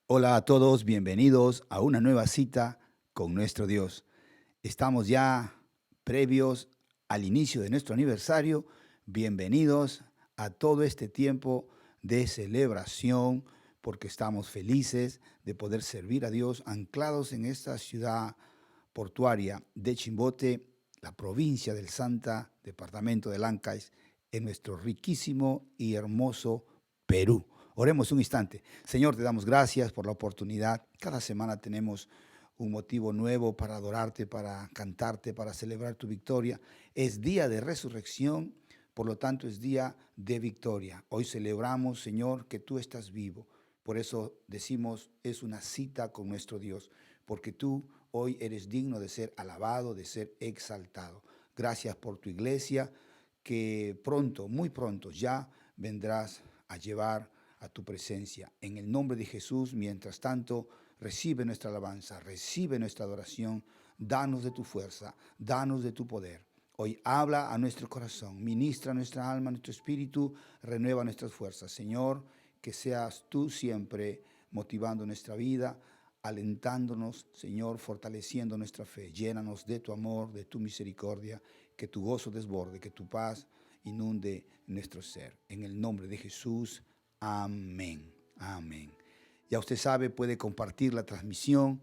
Hola a todos, bienvenidos a una nueva cita con nuestro Dios. Estamos ya previos al inicio de nuestro aniversario. Bienvenidos a todo este tiempo de celebración porque estamos felices de poder servir a Dios anclados en esta ciudad portuaria de Chimbote, la provincia del Santa, departamento de Lancais, en nuestro riquísimo y hermoso Perú. Oremos un instante. Señor, te damos gracias por la oportunidad. Cada semana tenemos un motivo nuevo para adorarte, para cantarte, para celebrar tu victoria. Es día de resurrección, por lo tanto es día de victoria. Hoy celebramos, Señor, que tú estás vivo. Por eso decimos, es una cita con nuestro Dios, porque tú hoy eres digno de ser alabado, de ser exaltado. Gracias por tu iglesia, que pronto, muy pronto, ya vendrás a llevar a tu presencia. En el nombre de Jesús, mientras tanto, recibe nuestra alabanza, recibe nuestra adoración, danos de tu fuerza, danos de tu poder. Hoy habla a nuestro corazón, ministra nuestra alma, nuestro espíritu, renueva nuestras fuerzas. Señor, que seas tú siempre motivando nuestra vida, alentándonos, Señor, fortaleciendo nuestra fe. Llénanos de tu amor, de tu misericordia, que tu gozo desborde, que tu paz inunde nuestro ser. En el nombre de Jesús, amén. Amén. Ya usted sabe, puede compartir la transmisión.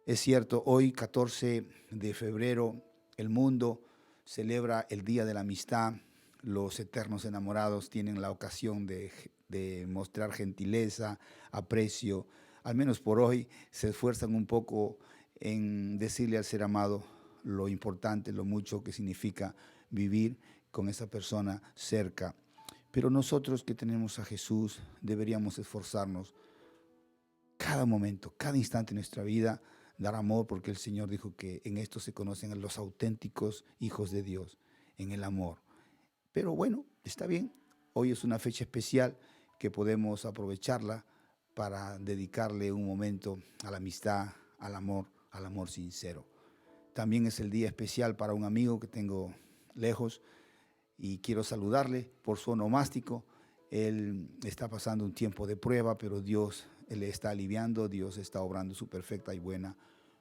Es cierto, hoy 14 de febrero el mundo celebra el Día de la Amistad. Los eternos enamorados tienen la ocasión de mostrar gentileza, aprecio. Al menos por hoy se esfuerzan un poco en decirle al ser amado lo importante, lo mucho que significa vivir con esa persona cerca. Pero nosotros que tenemos a Jesús deberíamos esforzarnos cada momento, cada instante de nuestra vida, dar amor, porque el Señor dijo que en esto se conocen a los auténticos hijos de Dios, en el amor. Pero bueno, está bien. Hoy es una fecha especial que podemos aprovecharla para dedicarle un momento a la amistad, al amor sincero. También es el día especial para un amigo que tengo lejos y quiero saludarle por su onomástico. Él está pasando un tiempo de prueba, pero Dios le está aliviando, Dios está obrando su perfecta y buena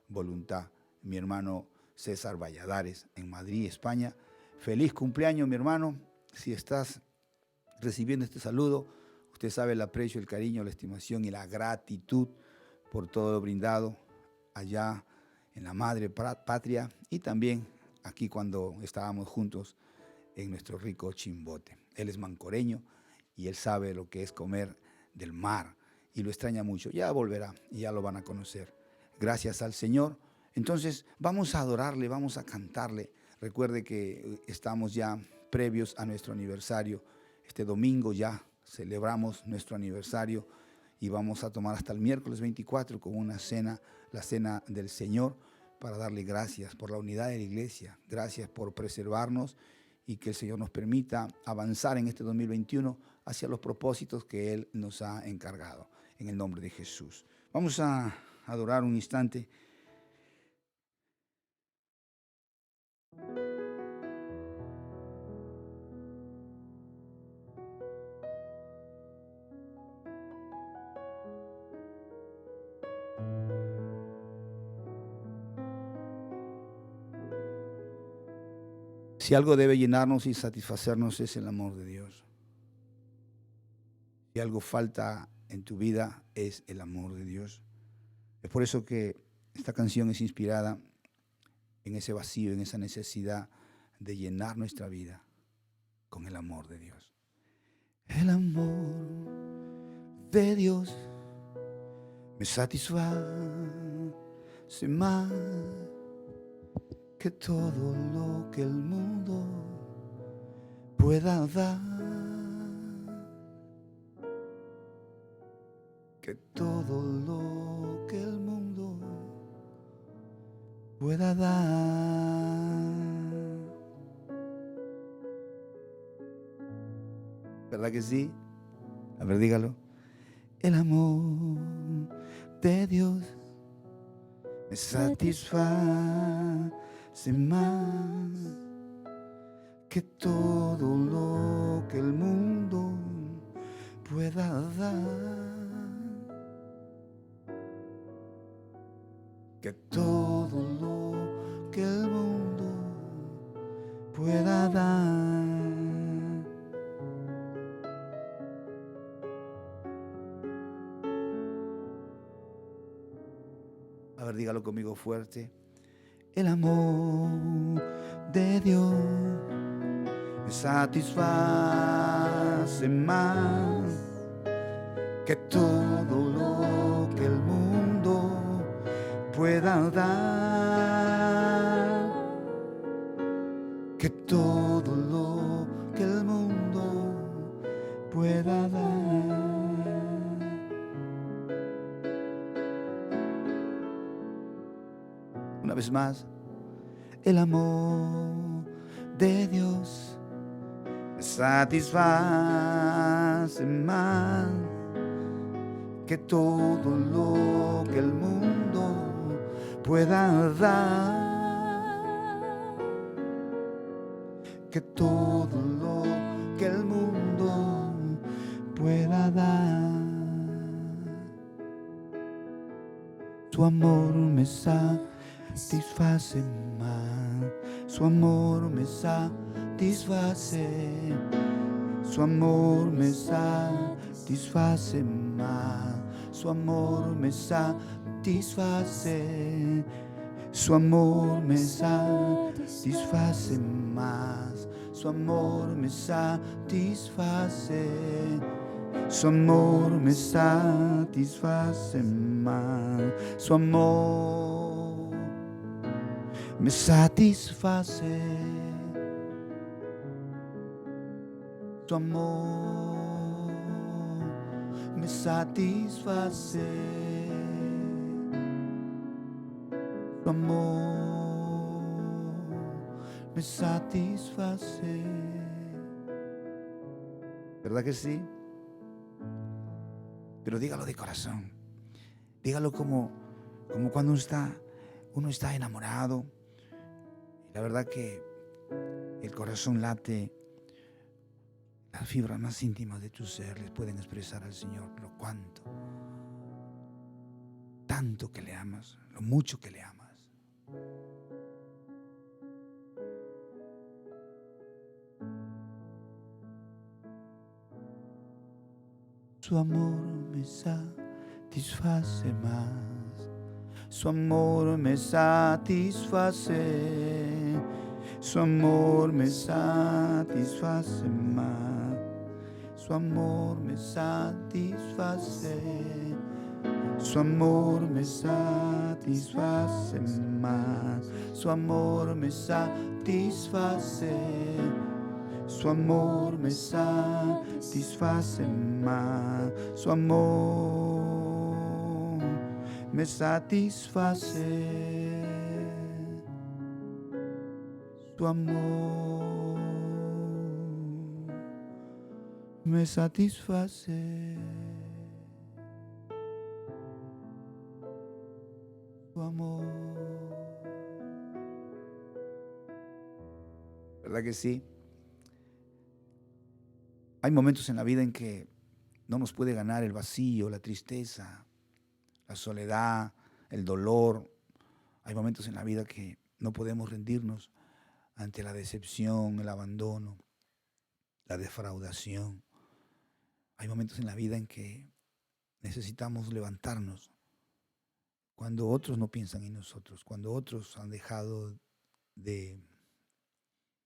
voluntad. Mi hermano César Valladares, en Madrid, España. Feliz cumpleaños, mi hermano. Si estás recibiendo este saludo, usted sabe el aprecio, el cariño, la estimación y la gratitud por todo lo brindado allá en la madre patria y también aquí cuando estábamos juntos en nuestro rico Chimbote. Él es mancoreño y él sabe lo que es comer del mar y lo extraña mucho. Ya volverá y ya lo van a conocer. Gracias al Señor. Entonces vamos a adorarle, vamos a cantarle. Recuerde que estamos ya previos a nuestro aniversario. Este domingo ya celebramos nuestro aniversario y vamos a tomar hasta el miércoles 24 con una cena, la cena del Señor, para darle gracias por la unidad de la iglesia. Gracias por preservarnos y que el Señor nos permita avanzar en este 2021 hacia los propósitos que Él nos ha encargado. En el nombre de Jesús. Vamos a adorar un instante. Si algo debe llenarnos y satisfacernos es el amor de Dios. Si algo falta en tu vida es el amor de Dios. Es por eso que esta canción es inspirada en ese vacío, en esa necesidad de llenar nuestra vida con el amor de Dios. El amor de Dios me satisface más que todo lo que el mundo pueda dar, que todo lo que el mundo pueda dar. ¿Verdad que sí? A ver, dígalo. El amor de Dios me satisface más que todo lo que el mundo pueda dar, que todo lo que el mundo pueda dar. A ver, dígalo conmigo fuerte. El amor de Dios me satisface más que todo lo que el mundo pueda dar, que todo lo que el mundo pueda dar. Una vez más, el amor de Dios me satisface más que todo lo que el mundo pueda dar, que todo lo que el mundo pueda dar. Su amor me satisface más, su amor me satisface, su amor me satisface más, su amor me satisface, su amor me satisface más, su amor me satisface, su amor me satisface más, su amor me satisface, su amor me satisface, su amor me satisface. ¿Verdad que sí? Pero dígalo de corazón. Dígalo como cuando uno está enamorado. Y la verdad que el corazón late. Las fibras más íntimas de tu ser les pueden expresar al Señor lo tanto que le amas, lo mucho que le amas. Su amor me satisface más, su amor me satisface, su amor me satisface más, su amor me satisface, su amor me satisface más, su amor me satisface, su amor me satisface más, su amor me satisface, su amor me satisface, su amor. ¿Verdad que sí? Hay momentos en la vida en que no nos puede ganar el vacío, la tristeza, la soledad, el dolor. Hay momentos en la vida que no podemos rendirnos ante la decepción, el abandono, la defraudación. Hay momentos en la vida en que necesitamos levantarnos cuando otros no piensan en nosotros, cuando otros han dejado de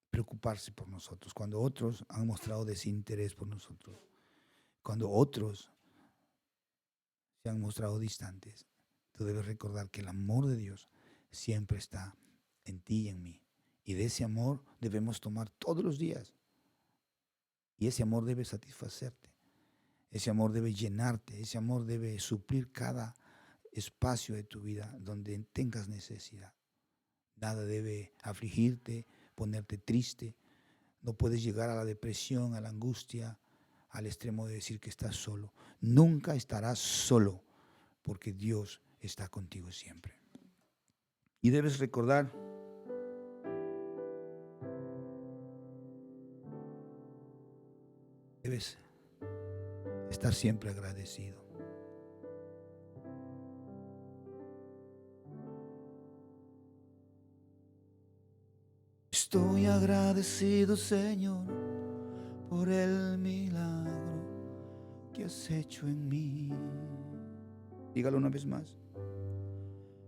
preocuparse por nosotros, cuando otros han mostrado desinterés por nosotros, cuando otros se han mostrado distantes. Tú debes recordar que el amor de Dios siempre está en ti y en mí. Y de ese amor debemos tomar todos los días. Y ese amor debe satisfacerte. Ese amor debe llenarte. Ese amor debe suplir cada espacio de tu vida donde tengas necesidad. Nada debe afligirte, ponerte triste. No puedes llegar a la depresión, a la angustia, al extremo de decir que estás solo. Nunca estarás solo, porque Dios está contigo siempre. Y debes recordar debes estar siempre agradecido. Estoy agradecido, Señor, por el milagro que has hecho en mí. Dígalo una vez más.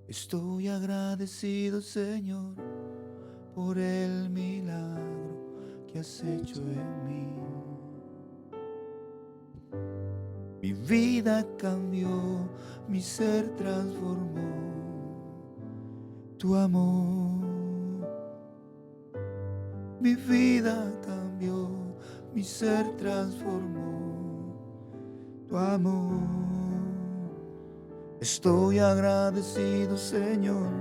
Estoy agradecido, Señor, por el milagro que has hecho en mí. Mi vida cambió, mi ser transformó. Tu amor, mi vida cambió, mi ser transformó. Tu amor, estoy agradecido, Señor,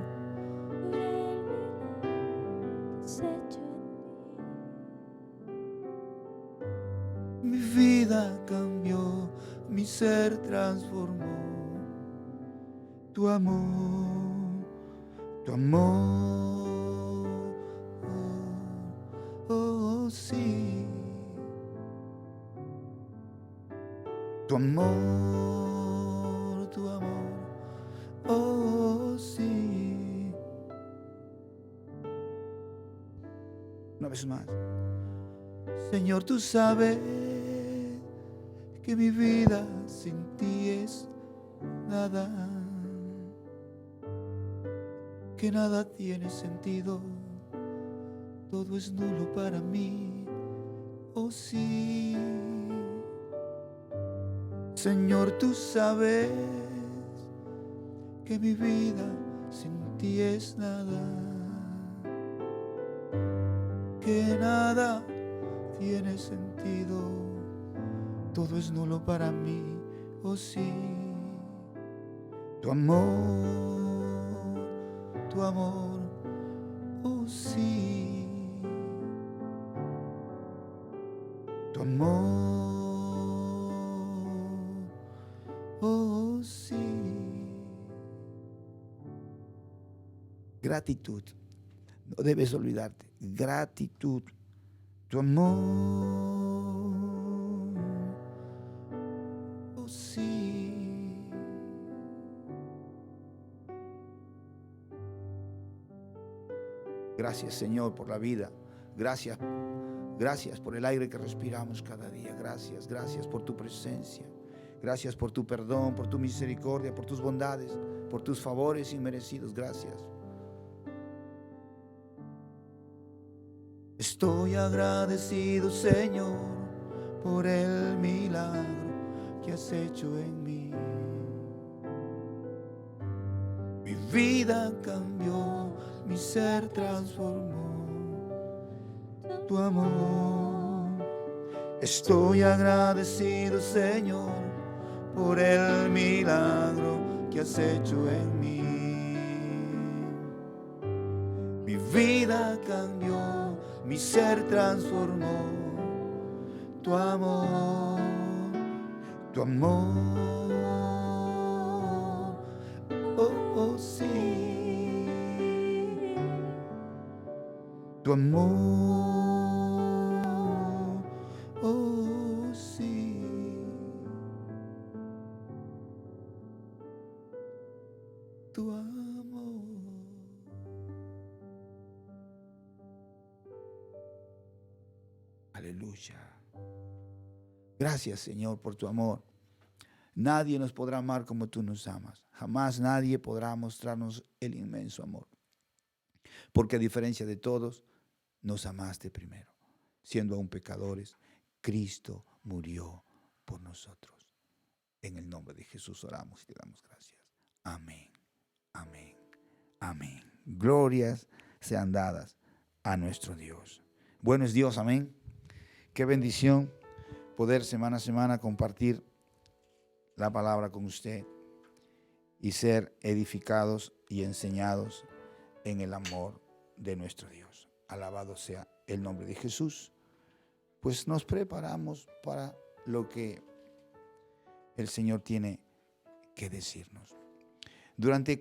mi vida cambió, mi ser transformó. Tu amor, tu amor, oh, sí. Tu amor, oh, sí. Una vez más. Señor, tú sabes que mi vida sin ti es nada, que nada tiene sentido, todo es nulo para mí, oh sí. Señor, tú sabes que mi vida sin ti es nada, que nada tiene sentido, todo es nulo para mí, oh sí. Tu amor, oh sí. Tu amor, oh sí. Gratitud, no debes olvidarte, gratitud. Tu amor, oh sí. Gracias, Señor, por la vida. Gracias por el aire que respiramos cada día. Gracias por tu presencia. Gracias por tu perdón, por tu misericordia, por tus bondades, por tus favores inmerecidos. Gracias. Estoy agradecido, Señor, por el milagro que has hecho en mí. Mi vida cambió, mi ser transformó. Tu amor, estoy agradecido, Señor, por el milagro que has hecho en mí. Mi vida cambió, mi ser transformó. Tu amor, oh, oh sí. Tu amor, oh sí. Tu amor. Aleluya. Gracias, Señor, por tu amor. Nadie nos podrá amar como tú nos amas. Jamás nadie podrá mostrarnos el inmenso amor. Porque a diferencia de todos, nos amaste primero. Siendo aún pecadores, Cristo murió por nosotros. En el nombre de Jesús oramos y te damos gracias. Amén, amén, amén. Glorias sean dadas a nuestro Dios. Bueno es Dios, amén. Qué bendición poder semana a semana compartir la palabra con usted y ser edificados y enseñados en el amor de nuestro Dios. Alabado sea el nombre de Jesús. Pues nos preparamos para lo que el Señor tiene que decirnos. Durante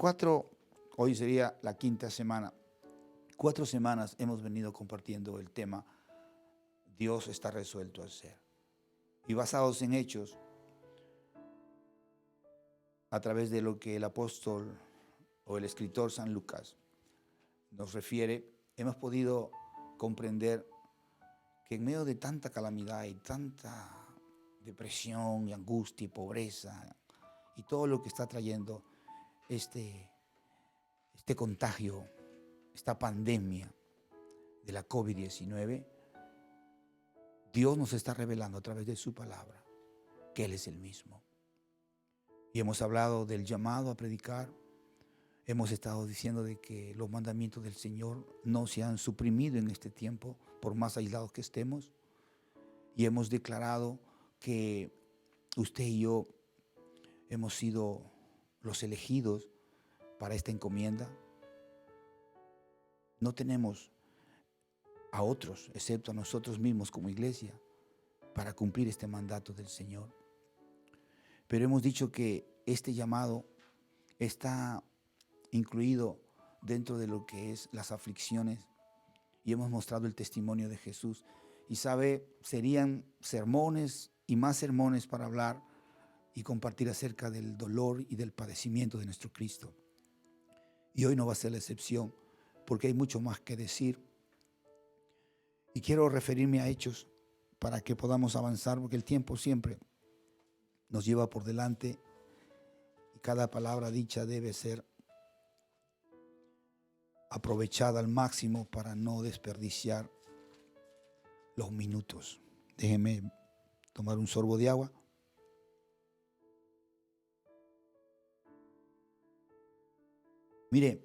hoy sería la quinta semana, 4 semanas hemos venido compartiendo el tema Dios está resuelto a hacer. Y basados en hechos, a través de lo que el apóstol o el escritor San Lucas nos refiere, hemos podido comprender que en medio de tanta calamidad y tanta depresión y angustia y pobreza y todo lo que está trayendo este contagio, esta pandemia de la COVID-19, Dios nos está revelando a través de su palabra que Él es el mismo. Y hemos hablado del llamado a predicar. Hemos estado diciendo de que los mandamientos del Señor no se han suprimido en este tiempo, por más aislados que estemos. Y hemos declarado que usted y yo hemos sido los elegidos para esta encomienda. No tenemos a otros, excepto a nosotros mismos como iglesia, para cumplir este mandato del Señor. Pero hemos dicho que este llamado está incluido dentro de lo que es las aflicciones, y hemos mostrado el testimonio de Jesús. Y sabe, serían sermones y más sermones para hablar y compartir acerca del dolor y del padecimiento de nuestro Cristo. Y hoy no va a ser la excepción, porque hay mucho más que decir. Y quiero referirme a hechos para que podamos avanzar, porque el tiempo siempre nos lleva por delante y cada palabra dicha debe ser aprovechada al máximo para no desperdiciar los minutos. Déjeme tomar un sorbo de agua. Mire,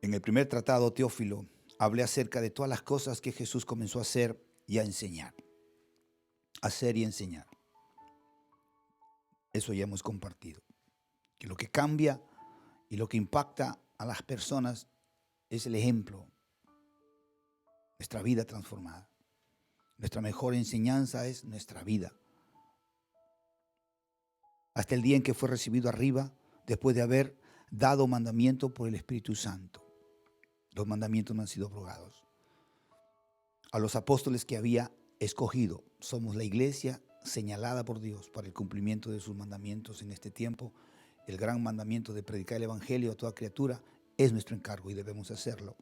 en el primer tratado, Teófilo, hablé acerca de todas las cosas que Jesús comenzó a hacer y a enseñar. Hacer y enseñar. Eso ya hemos compartido. Que lo que cambia y lo que impacta a las personas es el ejemplo. Nuestra vida transformada. Nuestra mejor enseñanza es nuestra vida. Hasta el día en que fue recibido arriba, después de haber dado mandamiento por el Espíritu Santo. Los mandamientos no han sido abrogados. A los apóstoles que había escogido, somos la iglesia señalada por Dios para el cumplimiento de sus mandamientos en este tiempo. El gran mandamiento de predicar el evangelio a toda criatura es nuestro encargo y debemos hacerlo.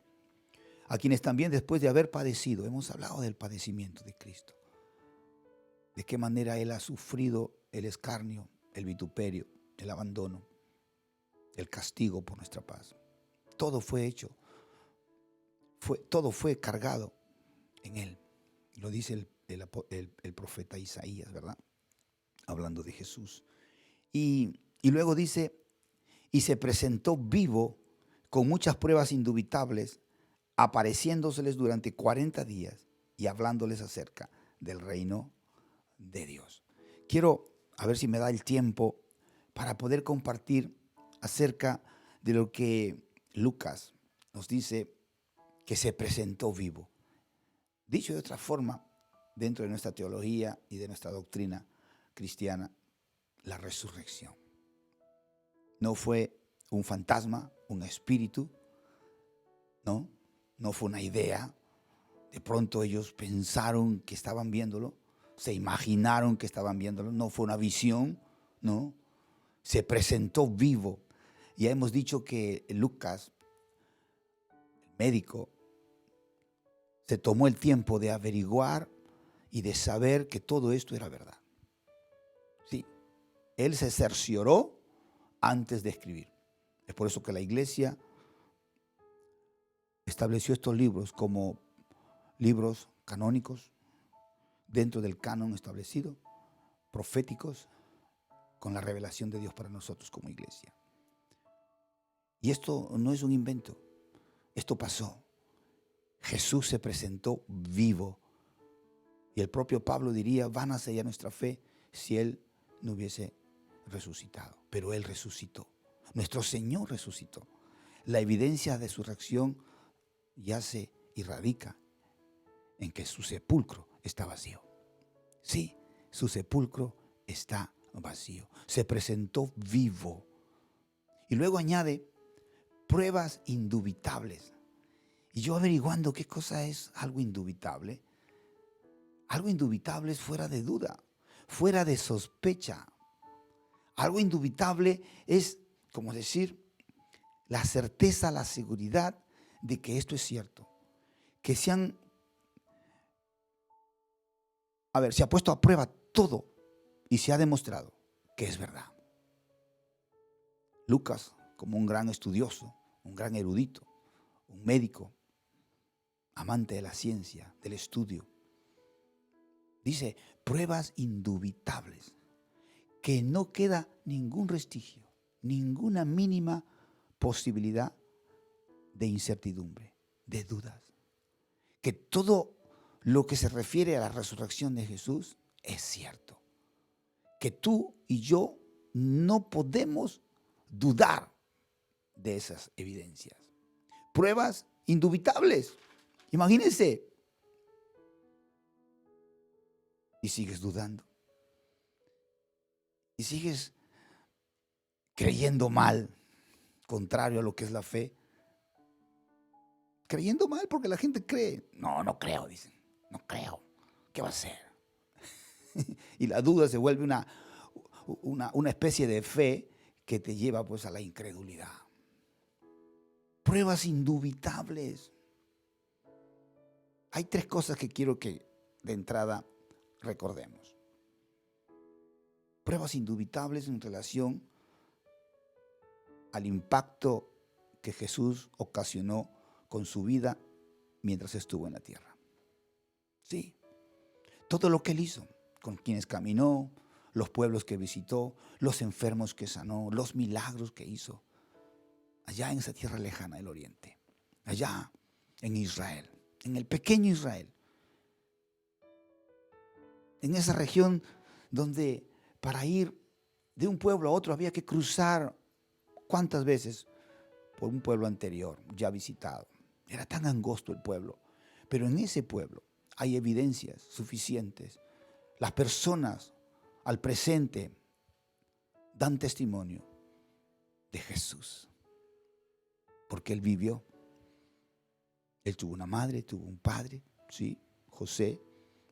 A quienes también después de haber padecido, hemos hablado del padecimiento de Cristo, de qué manera Él ha sufrido el escarnio, el vituperio, el abandono, el castigo por nuestra paz. Todo fue hecho, todo fue cargado en Él. Lo dice el profeta Isaías, ¿verdad? Hablando de Jesús. Y luego dice, y se presentó vivo con muchas pruebas indubitables, apareciéndoseles durante 40 días y hablándoles acerca del reino de Dios. Quiero a ver si me da el tiempo para poder compartir acerca de lo que Lucas nos dice que se presentó vivo. Dicho de otra forma, dentro de nuestra teología y de nuestra doctrina cristiana, la resurrección. No fue un fantasma, un espíritu, no fue una idea. De pronto ellos pensaron que estaban viéndolo, se imaginaron que estaban viéndolo, no fue una visión, no. Se presentó vivo. Ya hemos dicho que Lucas, el médico, se tomó el tiempo de averiguar y de saber que todo esto era verdad. Sí, él se cercioró antes de escribir. Es por eso que la iglesia estableció estos libros como libros canónicos dentro del canon establecido, proféticos, con la revelación de Dios para nosotros como iglesia. Y esto no es un invento, esto pasó. Jesús se presentó vivo. Y el propio Pablo diría, vana sería nuestra fe si Él no hubiese resucitado. Pero Él resucitó. Nuestro Señor resucitó. La evidencia de su resurrección yace y radica en que su sepulcro está vacío. Sí, su sepulcro está vacío. Se presentó vivo. Y luego añade pruebas indubitables. Y yo averiguando qué cosa es algo indubitable. Algo indubitable es fuera de duda, fuera de sospecha. Algo indubitable es como decir, la certeza, la seguridad de que esto es cierto. Que se ha puesto a prueba todo y se ha demostrado que es verdad. Lucas, como un gran estudioso, un gran erudito, un médico, amante de la ciencia, del estudio, dice, pruebas indubitables, que no queda ningún restigio, ninguna mínima posibilidad de incertidumbre, de dudas. Que todo lo que se refiere a la resurrección de Jesús es cierto. Que tú y yo no podemos dudar de esas evidencias. Pruebas indubitables. Imagínense. Y sigues dudando. Y sigues creyendo mal, contrario a lo que es la fe. Creyendo mal porque la gente cree. No, no creo, dicen. No creo. ¿Qué va a ser? Y la duda se vuelve una especie de fe que te lleva pues a la incredulidad. Pruebas indubitables. Hay tres cosas que quiero que de entrada recordemos. Pruebas indubitables en relación al impacto que Jesús ocasionó con su vida mientras estuvo en la tierra. Sí, todo lo que él hizo, con quienes caminó, los pueblos que visitó, los enfermos que sanó, los milagros que hizo, allá en esa tierra lejana del oriente, allá en Israel, en el pequeño Israel, en esa región donde para ir de un pueblo a otro había que cruzar ¿cuántas veces? Por un pueblo anterior, ya visitado. Era tan angosto el pueblo, pero en ese pueblo hay evidencias suficientes. Las personas al presente dan testimonio de Jesús, porque él vivió. Él tuvo una madre, tuvo un padre, ¿sí? José,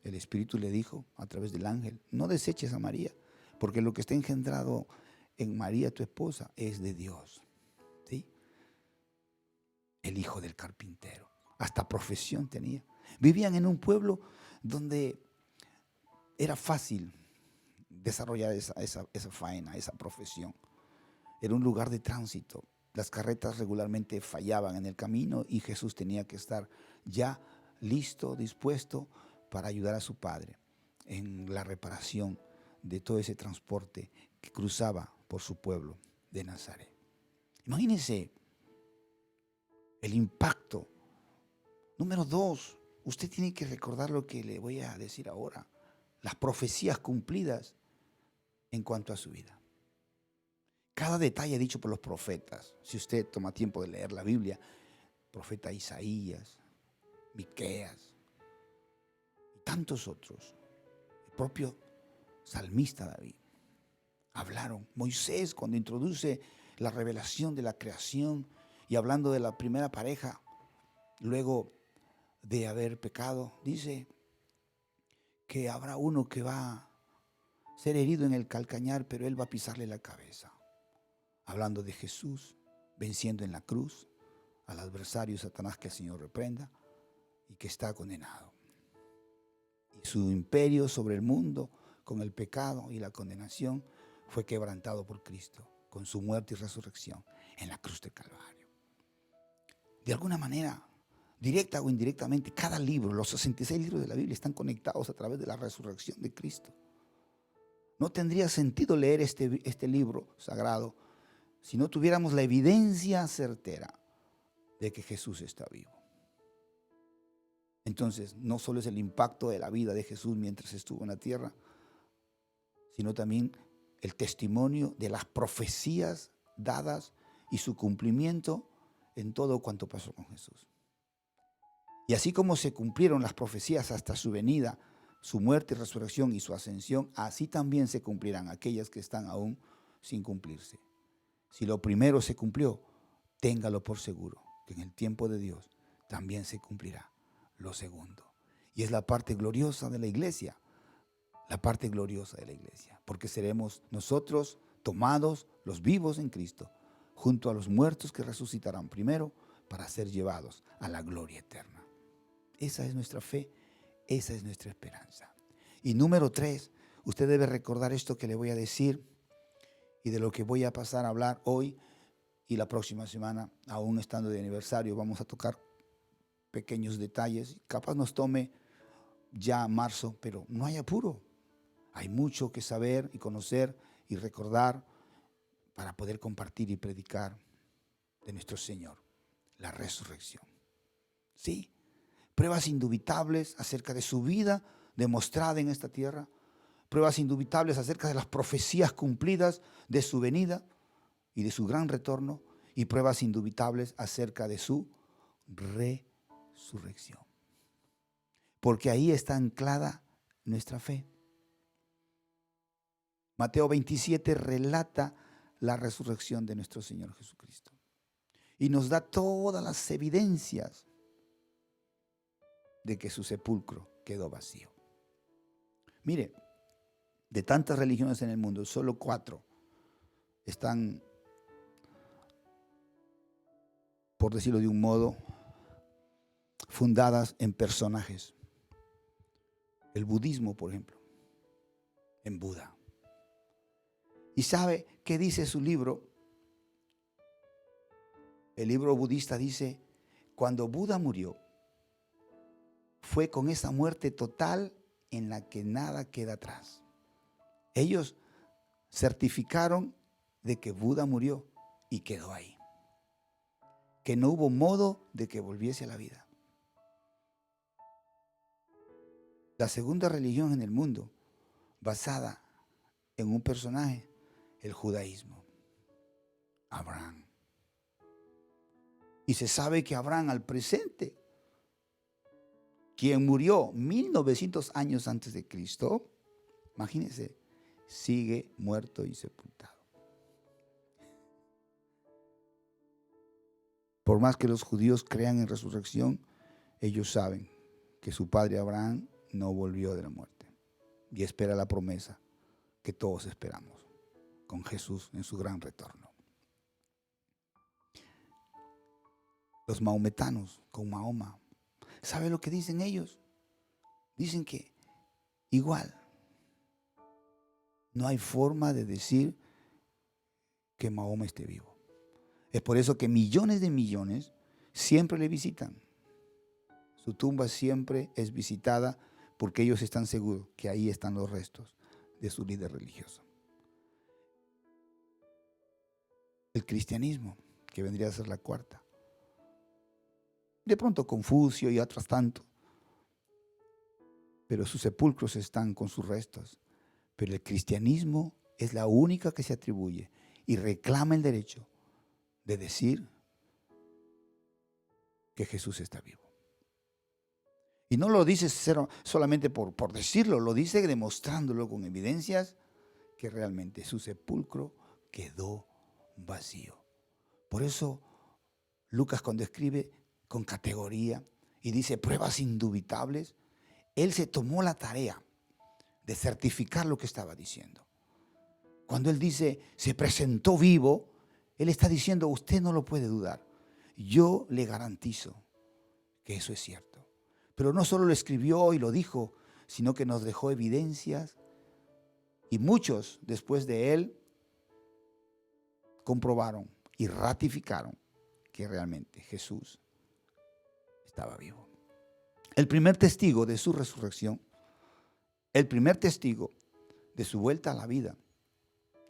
el Espíritu le dijo a través del ángel, no deseches a María, porque lo que está engendrado en María, tu esposa, es de Dios, ¿sí? El hijo del carpintero, hasta profesión tenía. Vivían en un pueblo donde era fácil desarrollar esa faena, esa profesión. Era un lugar de tránsito. Las carretas regularmente fallaban en el camino y Jesús tenía que estar ya listo, dispuesto para ayudar a su padre en la reparación de todo ese transporte que cruzaba por su pueblo de Nazaret. Imagínense el impacto. Número 2, usted tiene que recordar lo que le voy a decir ahora. Las profecías cumplidas en cuanto a su vida. Cada detalle dicho por los profetas, si usted toma tiempo de leer la Biblia, profeta Isaías, Miqueas y tantos otros, el propio salmista David, hablaron. Moisés, cuando introduce la revelación de la creación y hablando de la primera pareja, luego de haber pecado, dice que habrá uno que va a ser herido en el calcañar, pero él va a pisarle la cabeza. Hablando de Jesús, venciendo en la cruz al adversario Satanás, que el Señor reprenda y que está condenado. Y su imperio sobre el mundo, con el pecado y la condenación, fue quebrantado por Cristo, con su muerte y resurrección en la cruz del Calvario. De alguna manera, directa o indirectamente, cada libro, los 66 libros de la Biblia están conectados a través de la resurrección de Cristo. No tendría sentido leer este libro sagrado si no tuviéramos la evidencia certera de que Jesús está vivo. Entonces, no solo es el impacto de la vida de Jesús mientras estuvo en la tierra, sino también el testimonio de las profecías dadas y su cumplimiento en todo cuanto pasó con Jesús. Y así como se cumplieron las profecías hasta su venida, su muerte, resurrección y su ascensión, así también se cumplirán aquellas que están aún sin cumplirse. Si lo primero se cumplió, téngalo por seguro, que en el tiempo de Dios también se cumplirá lo segundo. Y es la parte gloriosa de la iglesia, la parte gloriosa de la iglesia, porque seremos nosotros tomados, los vivos en Cristo, junto a los muertos que resucitarán primero para ser llevados a la gloria eterna. Esa es nuestra fe, esa es nuestra esperanza. Y número 3, usted debe recordar esto que le voy a decir y de lo que voy a pasar a hablar hoy y la próxima semana, aún estando de aniversario. Vamos a tocar pequeños detalles. Capaz nos tome ya marzo, pero no hay apuro. Hay mucho que saber y conocer y recordar para poder compartir y predicar de nuestro Señor, la resurrección. Sí, pruebas indubitables acerca de su vida demostrada en esta tierra, pruebas indubitables acerca de las profecías cumplidas de su venida y de su gran retorno, y pruebas indubitables acerca de su resurrección. Porque ahí está anclada nuestra fe. Mateo 27 relata la resurrección de nuestro Señor Jesucristo y nos da todas las evidencias de que su sepulcro quedó vacío. Mire, de tantas religiones en el mundo, solo 4 están, por decirlo de un modo, fundadas en personajes. El budismo, por ejemplo, en Buda. ¿Y sabe qué dice su libro? El libro budista dice, cuando Buda murió, fue con esa muerte total en la que nada queda atrás. Ellos certificaron de que Buda murió y quedó ahí. Que no hubo modo de que volviese a la vida. La segunda religión en el mundo, basada en un personaje, el judaísmo, Abraham. Y se sabe que Abraham al presente, quien murió 1900 años antes de Cristo, imagínense, sigue muerto y sepultado. Por más que los judíos crean en resurrección, ellos saben que su padre Abraham no volvió de la muerte y espera la promesa que todos esperamos con Jesús en su gran retorno. Los maometanos con Mahoma, ¿sabe lo que dicen ellos? Dicen que igual no hay forma de decir que Mahoma esté vivo. Es por eso que millones de millones siempre le visitan. Su tumba siempre es visitada porque ellos están seguros que ahí están los restos de su líder religioso. El cristianismo, que vendría a ser la cuarta. De pronto Confucio y otros tantos. Pero sus sepulcros están con sus restos. Pero el cristianismo es la única que se atribuye y reclama el derecho de decir que Jesús está vivo. Y no lo dice solamente por decirlo, lo dice demostrándolo con evidencias que realmente su sepulcro quedó vacío. Por eso Lucas, cuando escribe con categoría y dice pruebas indubitables, él se tomó la tarea de certificar lo que estaba diciendo. Cuando él dice se presentó vivo, él está diciendo usted no lo puede dudar. Yo le garantizo que eso es cierto. Pero no solo lo escribió y lo dijo, sino que nos dejó evidencias y muchos después de él comprobaron y ratificaron que realmente Jesús estaba vivo. El primer testigo de su resurrección, el primer testigo de su vuelta a la vida,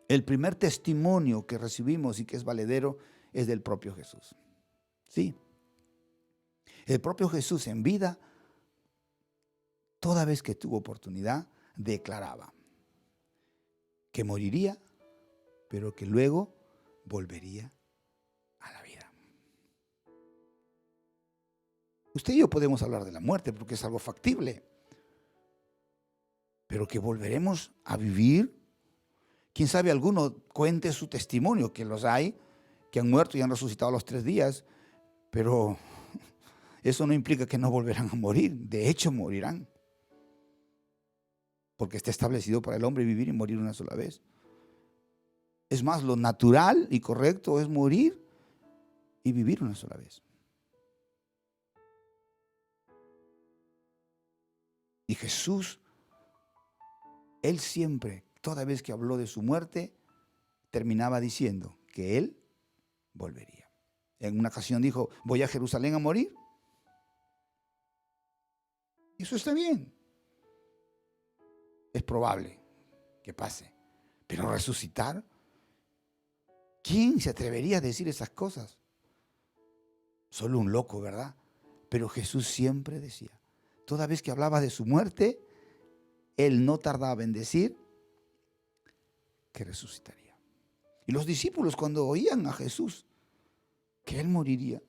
el primer testimonio que recibimos y que es valedero es del propio Jesús. Sí, el propio Jesús en vida, toda vez que tuvo oportunidad, declaraba que moriría, pero que luego volvería a la vida. Usted y yo podemos hablar de la muerte porque es algo factible, pero que volveremos a vivir. Quién sabe, alguno cuente su testimonio, que los hay, que han muerto y han resucitado a los 3 días, pero eso no implica que no volverán a morir. De hecho, morirán. Porque está establecido para el hombre vivir y morir una sola vez. Es más, lo natural y correcto es morir y vivir una sola vez. Y Jesús, Él siempre, toda vez que habló de su muerte, terminaba diciendo que Él volvería. En una ocasión dijo, voy a Jerusalén a morir. Eso está bien. Es probable que pase. Pero resucitar, ¿quién se atrevería a decir esas cosas? Solo un loco, ¿verdad? Pero Jesús siempre decía, toda vez que hablaba de su muerte, Él no tardaba en decir que resucitaría. Y los discípulos, cuando oían a Jesús que Él moriría,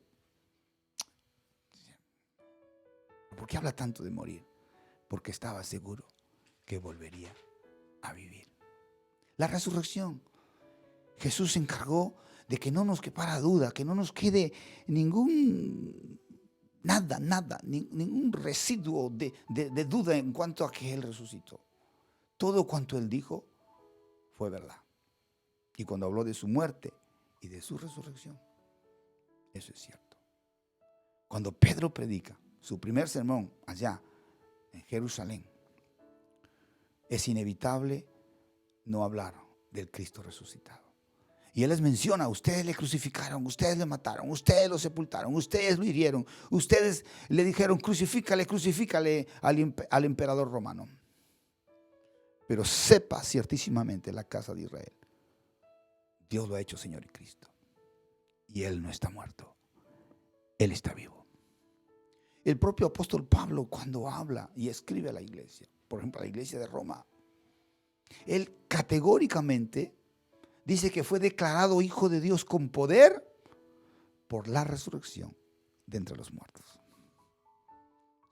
¿por qué habla tanto de morir? Porque estaba seguro que volvería a vivir. La resurrección. Jesús se encargó de que no nos quepara duda, que no nos quede ningún residuo de duda en cuanto a que Él resucitó. Todo cuanto Él dijo fue verdad. Y cuando habló de su muerte y de su resurrección, eso es cierto. Cuando Pedro predica su primer sermón allá en Jerusalén, es inevitable no hablar del Cristo resucitado. Y Él les menciona, ustedes le crucificaron, ustedes le mataron, ustedes lo sepultaron, ustedes lo hirieron, ustedes le dijeron, crucifícale al emperador romano. Pero sepa ciertísimamente la casa de Israel, Dios lo ha hecho Señor y Cristo. Y Él no está muerto, Él está vivo. El propio apóstol Pablo, cuando habla y escribe a la iglesia, por ejemplo a la iglesia de Roma, él categóricamente dice que fue declarado hijo de Dios con poder por la resurrección de entre los muertos.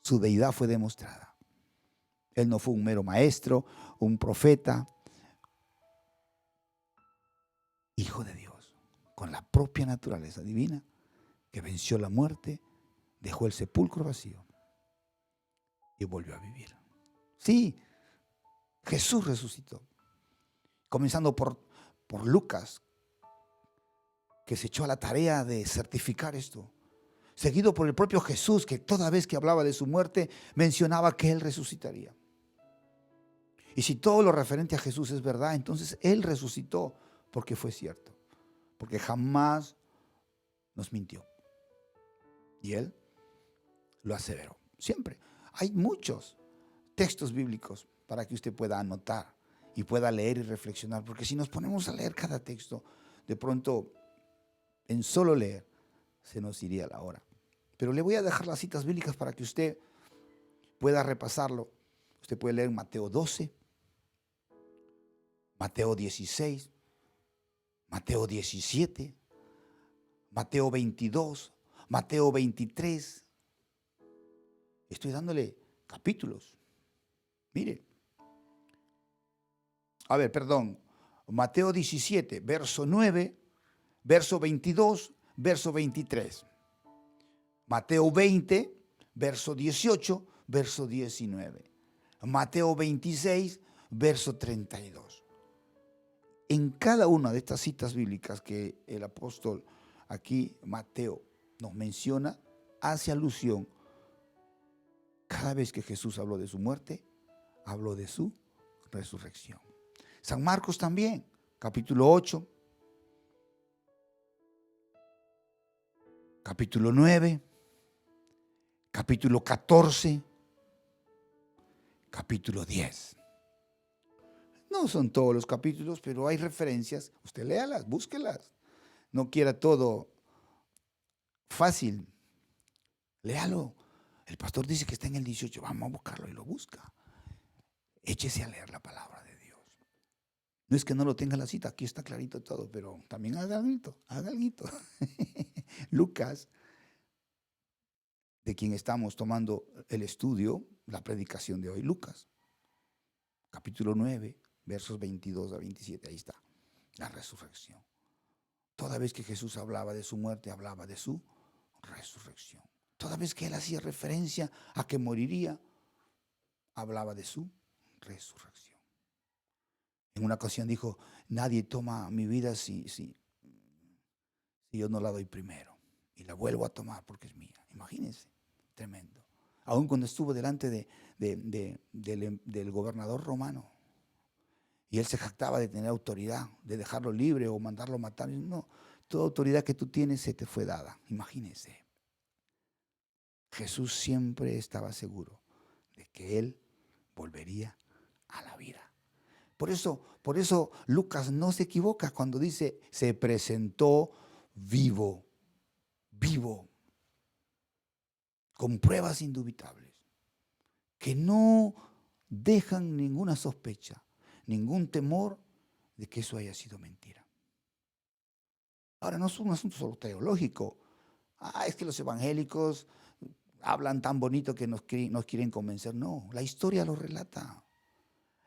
Su deidad fue demostrada. Él no fue un mero maestro, un profeta, hijo de Dios, con la propia naturaleza divina, que venció la muerte, dejó el sepulcro vacío y volvió a vivir. Sí, Jesús resucitó. Comenzando por Lucas, que se echó a la tarea de certificar esto. Seguido por el propio Jesús, que toda vez que hablaba de su muerte, mencionaba que Él resucitaría. Y si todo lo referente a Jesús es verdad, entonces Él resucitó porque fue cierto. Porque jamás nos mintió. Y Él lo aseveró. Siempre. Hay muchos textos bíblicos para que usted pueda anotar y pueda leer y reflexionar. Porque si nos ponemos a leer cada texto, de pronto, en solo leer, se nos iría la hora. Pero le voy a dejar las citas bíblicas para que usted pueda repasarlo. Usted puede leer Mateo 12, Mateo 16, Mateo 17, Mateo 22, Mateo 23. Estoy dándole capítulos. Mire. A ver, perdón. Mateo 17, verso 9, verso 22, verso 23. Mateo 20, verso 18, verso 19. Mateo 26, verso 32. En cada una de estas citas bíblicas que el apóstol aquí, Mateo, nos menciona, hace alusión. Cada vez que Jesús habló de su muerte, habló de su resurrección. San Marcos también, capítulo 8, capítulo 9, capítulo 14, capítulo 10. No son todos los capítulos, pero hay referencias. Usted léalas, búsquelas. No quiera todo fácil. Léalo. El pastor dice que está en el 18. Vamos a buscarlo y lo busca. Échese a leer la palabra de Dios. No es que no lo tenga en la cita, aquí está clarito todo, pero también haga algo. Lucas, de quien estamos tomando el estudio, la predicación de hoy, Lucas, capítulo 9, versos 22 a 27, ahí está, la resurrección. Toda vez que Jesús hablaba de su muerte, hablaba de su resurrección. Toda vez que Él hacía referencia a que moriría, hablaba de su resurrección. En una ocasión dijo, nadie toma mi vida si yo no la doy primero. Y la vuelvo a tomar porque es mía. Imagínense, tremendo. Aún cuando estuvo delante del gobernador romano. Y él se jactaba de tener autoridad, de dejarlo libre o mandarlo a matar. No, toda autoridad que tú tienes se te fue dada. Imagínense. Jesús siempre estaba seguro de que Él volvería a la vida. Por eso Lucas no se equivoca cuando dice, se presentó vivo, con pruebas indubitables, que no dejan ninguna sospecha, ningún temor de que eso haya sido mentira. Ahora, no es un asunto solo teológico. Es que los evangélicos hablan tan bonito que nos quieren convencer. No, la historia lo relata.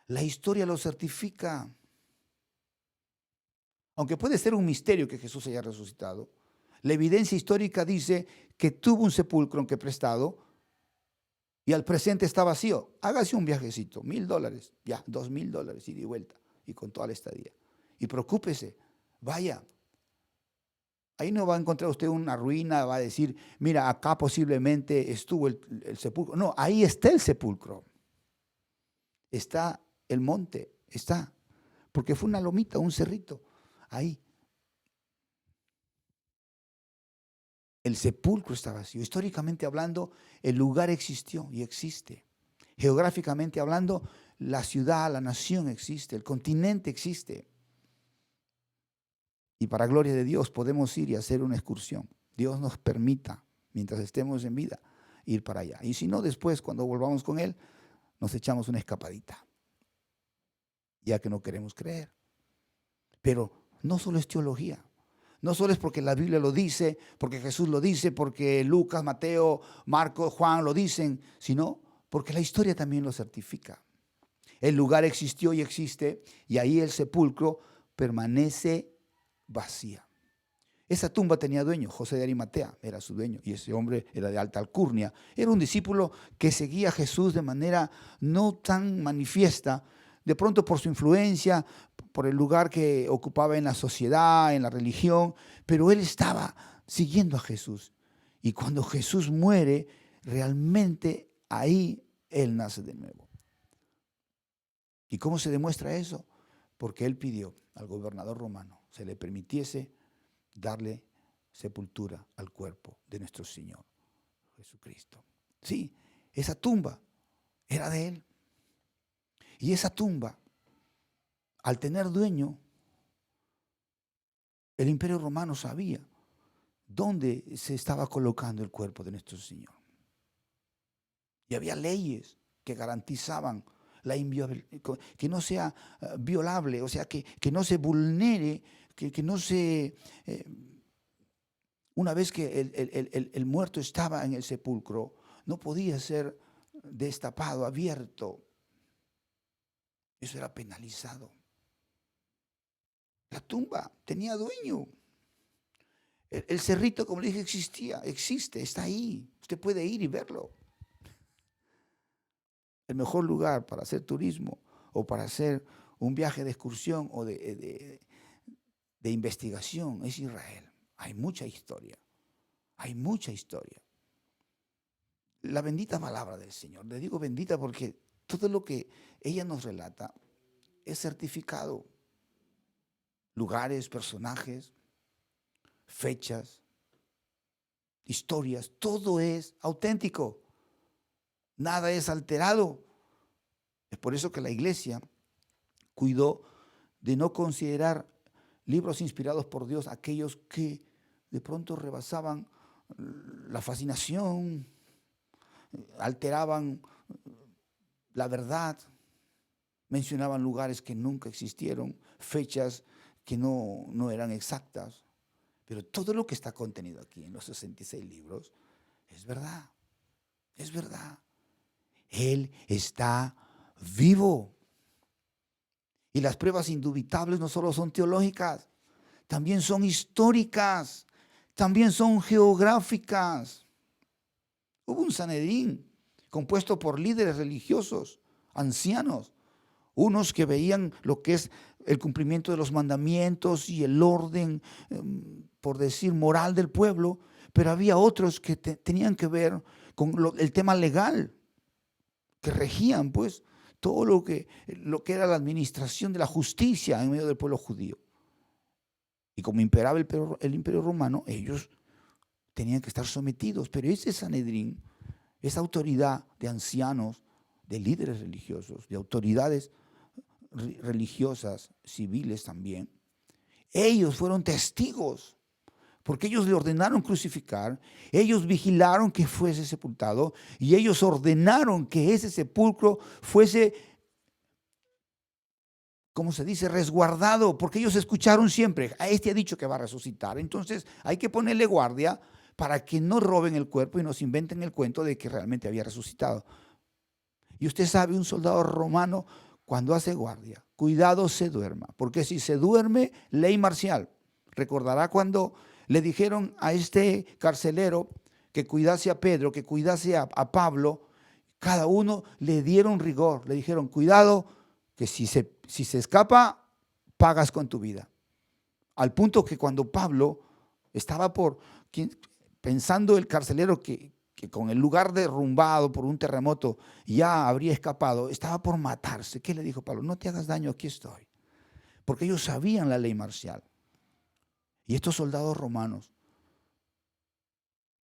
La historia lo certifica. Aunque puede ser un misterio que Jesús haya resucitado, la evidencia histórica dice que tuvo un sepulcro en que prestado y al presente está vacío. Hágase un viajecito, $1,000, ya, $2,000 ida y vuelta y con toda la estadía. Y preocúpese, vaya. Ahí no va a encontrar usted una ruina, va a decir, mira, acá posiblemente estuvo el sepulcro. No, ahí está el sepulcro. Está el monte, está. Porque fue una lomita, un cerrito. Ahí. El sepulcro está vacío. Históricamente hablando, el lugar existió y existe. Geográficamente hablando, la ciudad, la nación existe, el continente existe. Y para gloria de Dios podemos ir y hacer una excursión. Dios nos permita, mientras estemos en vida, ir para allá. Y si no, después, cuando volvamos con Él, nos echamos una escapadita, ya que no queremos creer. Pero no solo es teología. No solo es porque la Biblia lo dice, porque Jesús lo dice, porque Lucas, Mateo, Marcos, Juan lo dicen, sino porque la historia también lo certifica. El lugar existió y existe, y ahí el sepulcro permanece vacía. Esa tumba tenía dueño, José de Arimatea era su dueño, y ese hombre era de alta alcurnia. Era un discípulo que seguía a Jesús de manera no tan manifiesta, de pronto por su influencia, por el lugar que ocupaba en la sociedad, en la religión, pero él estaba siguiendo a Jesús. Y cuando Jesús muere, realmente ahí él nace de nuevo. ¿Y cómo se demuestra eso? Porque él pidió al gobernador romano se le permitiese darle sepultura al cuerpo de nuestro Señor Jesucristo. Sí, esa tumba era de él. Y esa tumba, al tener dueño, el Imperio Romano sabía dónde se estaba colocando el cuerpo de nuestro Señor. Y había leyes que garantizaban la inviolabilidad, que no sea violable, o sea, que no se vulnere, que no se... una vez que el muerto estaba en el sepulcro, no podía ser destapado, abierto. Eso era penalizado. La tumba tenía dueño. El cerrito, como le dije, existe, está ahí. Usted puede ir y verlo. El mejor lugar para hacer turismo o para hacer un viaje de excursión o de investigación es Israel. Hay mucha historia. Hay mucha historia. La bendita palabra del Señor. Le digo bendita porque todo lo que ella nos relata es certificado. Lugares, personajes, fechas, historias, todo es auténtico. Nada es alterado. Es por eso que la iglesia cuidó de no considerar libros inspirados por Dios aquellos que de pronto rebasaban la fascinación, alteraban la verdad, mencionaban lugares que nunca existieron, fechas que no eran exactas. Pero todo lo que está contenido aquí en los 66 libros es verdad, es verdad. Él está vivo. Y las pruebas indubitables no solo son teológicas, también son históricas, también son geográficas. Hubo un Sanedrín compuesto por líderes religiosos, ancianos, Unos que veían lo que es el cumplimiento de los mandamientos y el orden, por decir, moral del pueblo, pero había otros que tenían que ver con el tema legal, que regían pues todo lo que era la administración de la justicia en medio del pueblo judío. Y como imperaba el imperio romano, ellos tenían que estar sometidos. Pero ese Sanedrín, esa autoridad de ancianos, de líderes religiosos, de autoridades religiosas, civiles también, ellos fueron testigos, porque ellos le ordenaron crucificar, ellos vigilaron que fuese sepultado y ellos ordenaron que ese sepulcro fuese, ¿cómo se dice?, resguardado, porque ellos escucharon siempre, a este ha dicho que va a resucitar, entonces hay que ponerle guardia para que no roben el cuerpo y nos inventen el cuento de que realmente había resucitado. Y usted sabe, un soldado romano, cuando hace guardia, cuidado se duerma, porque si se duerme, ley marcial. Recordará cuando le dijeron a este carcelero que cuidase a Pedro, que cuidase a Pablo, cada uno le dieron rigor, le dijeron, cuidado, que si se escapa, pagas con tu vida. Al punto que cuando Pablo estaba pensando el carcelero que con el lugar derrumbado por un terremoto ya habría escapado, estaba por matarse. ¿Qué le dijo Pablo? No te hagas daño, aquí estoy. Porque ellos sabían la ley marcial. Y estos soldados romanos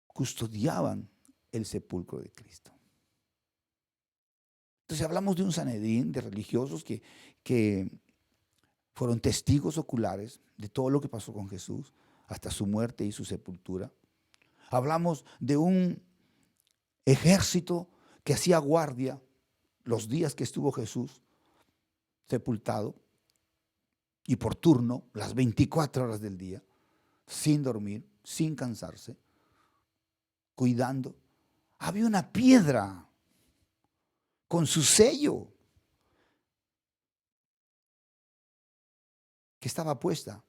custodiaban el sepulcro de Cristo. Entonces hablamos de un Sanedrín, de religiosos que fueron testigos oculares de todo lo que pasó con Jesús, hasta su muerte y su sepultura. Hablamos de un ejército que hacía guardia los días que estuvo Jesús sepultado y por turno, las 24 horas del día, sin dormir, sin cansarse, cuidando. Había una piedra con su sello que estaba puesta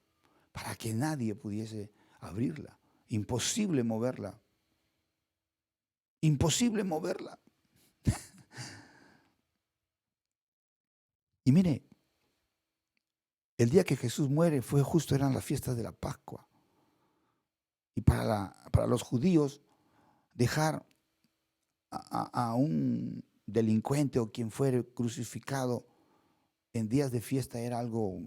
para que nadie pudiese abrirla. Imposible moverla. Imposible moverla. Y mire, el día que Jesús muere eran las fiestas de la Pascua. Y para los judíos, dejar a un delincuente o quien fuere crucificado en días de fiesta era algo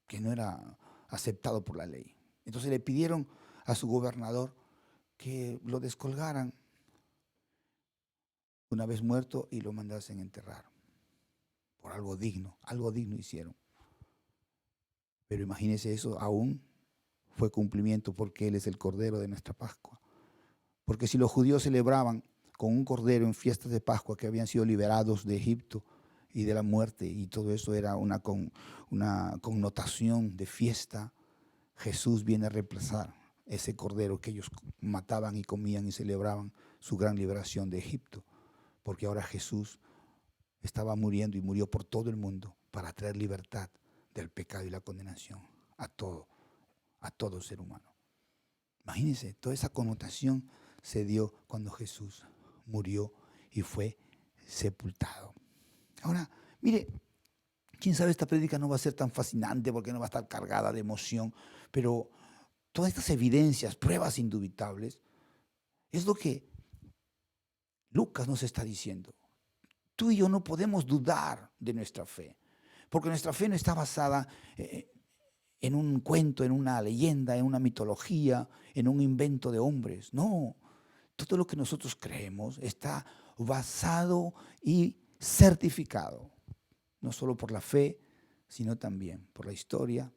que no era aceptado por la ley. Entonces le pidieron a su gobernador que lo descolgaran una vez muerto y lo mandasen a enterrar. Por algo digno hicieron. Pero imagínese eso, aún fue cumplimiento porque Él es el Cordero de nuestra Pascua. Porque si los judíos celebraban con un cordero en fiestas de Pascua que habían sido liberados de Egipto y de la muerte, y todo eso era una connotación de fiesta, Jesús viene a reemplazar ese cordero que ellos mataban y comían y celebraban su gran liberación de Egipto. Porque ahora Jesús estaba muriendo y murió por todo el mundo para traer libertad del pecado y la condenación a todo ser humano. Imagínense, toda esa connotación se dio cuando Jesús murió y fue sepultado. Ahora, mire, quién sabe, esta prédica no va a ser tan fascinante porque no va a estar cargada de emoción, pero todas estas evidencias, pruebas indubitables, es lo que Lucas nos está diciendo. Tú y yo no podemos dudar de nuestra fe, porque nuestra fe no está basada en un cuento, en una leyenda, en una mitología, en un invento de hombres. No, todo lo que nosotros creemos está basado y certificado, no solo por la fe, sino también por la historia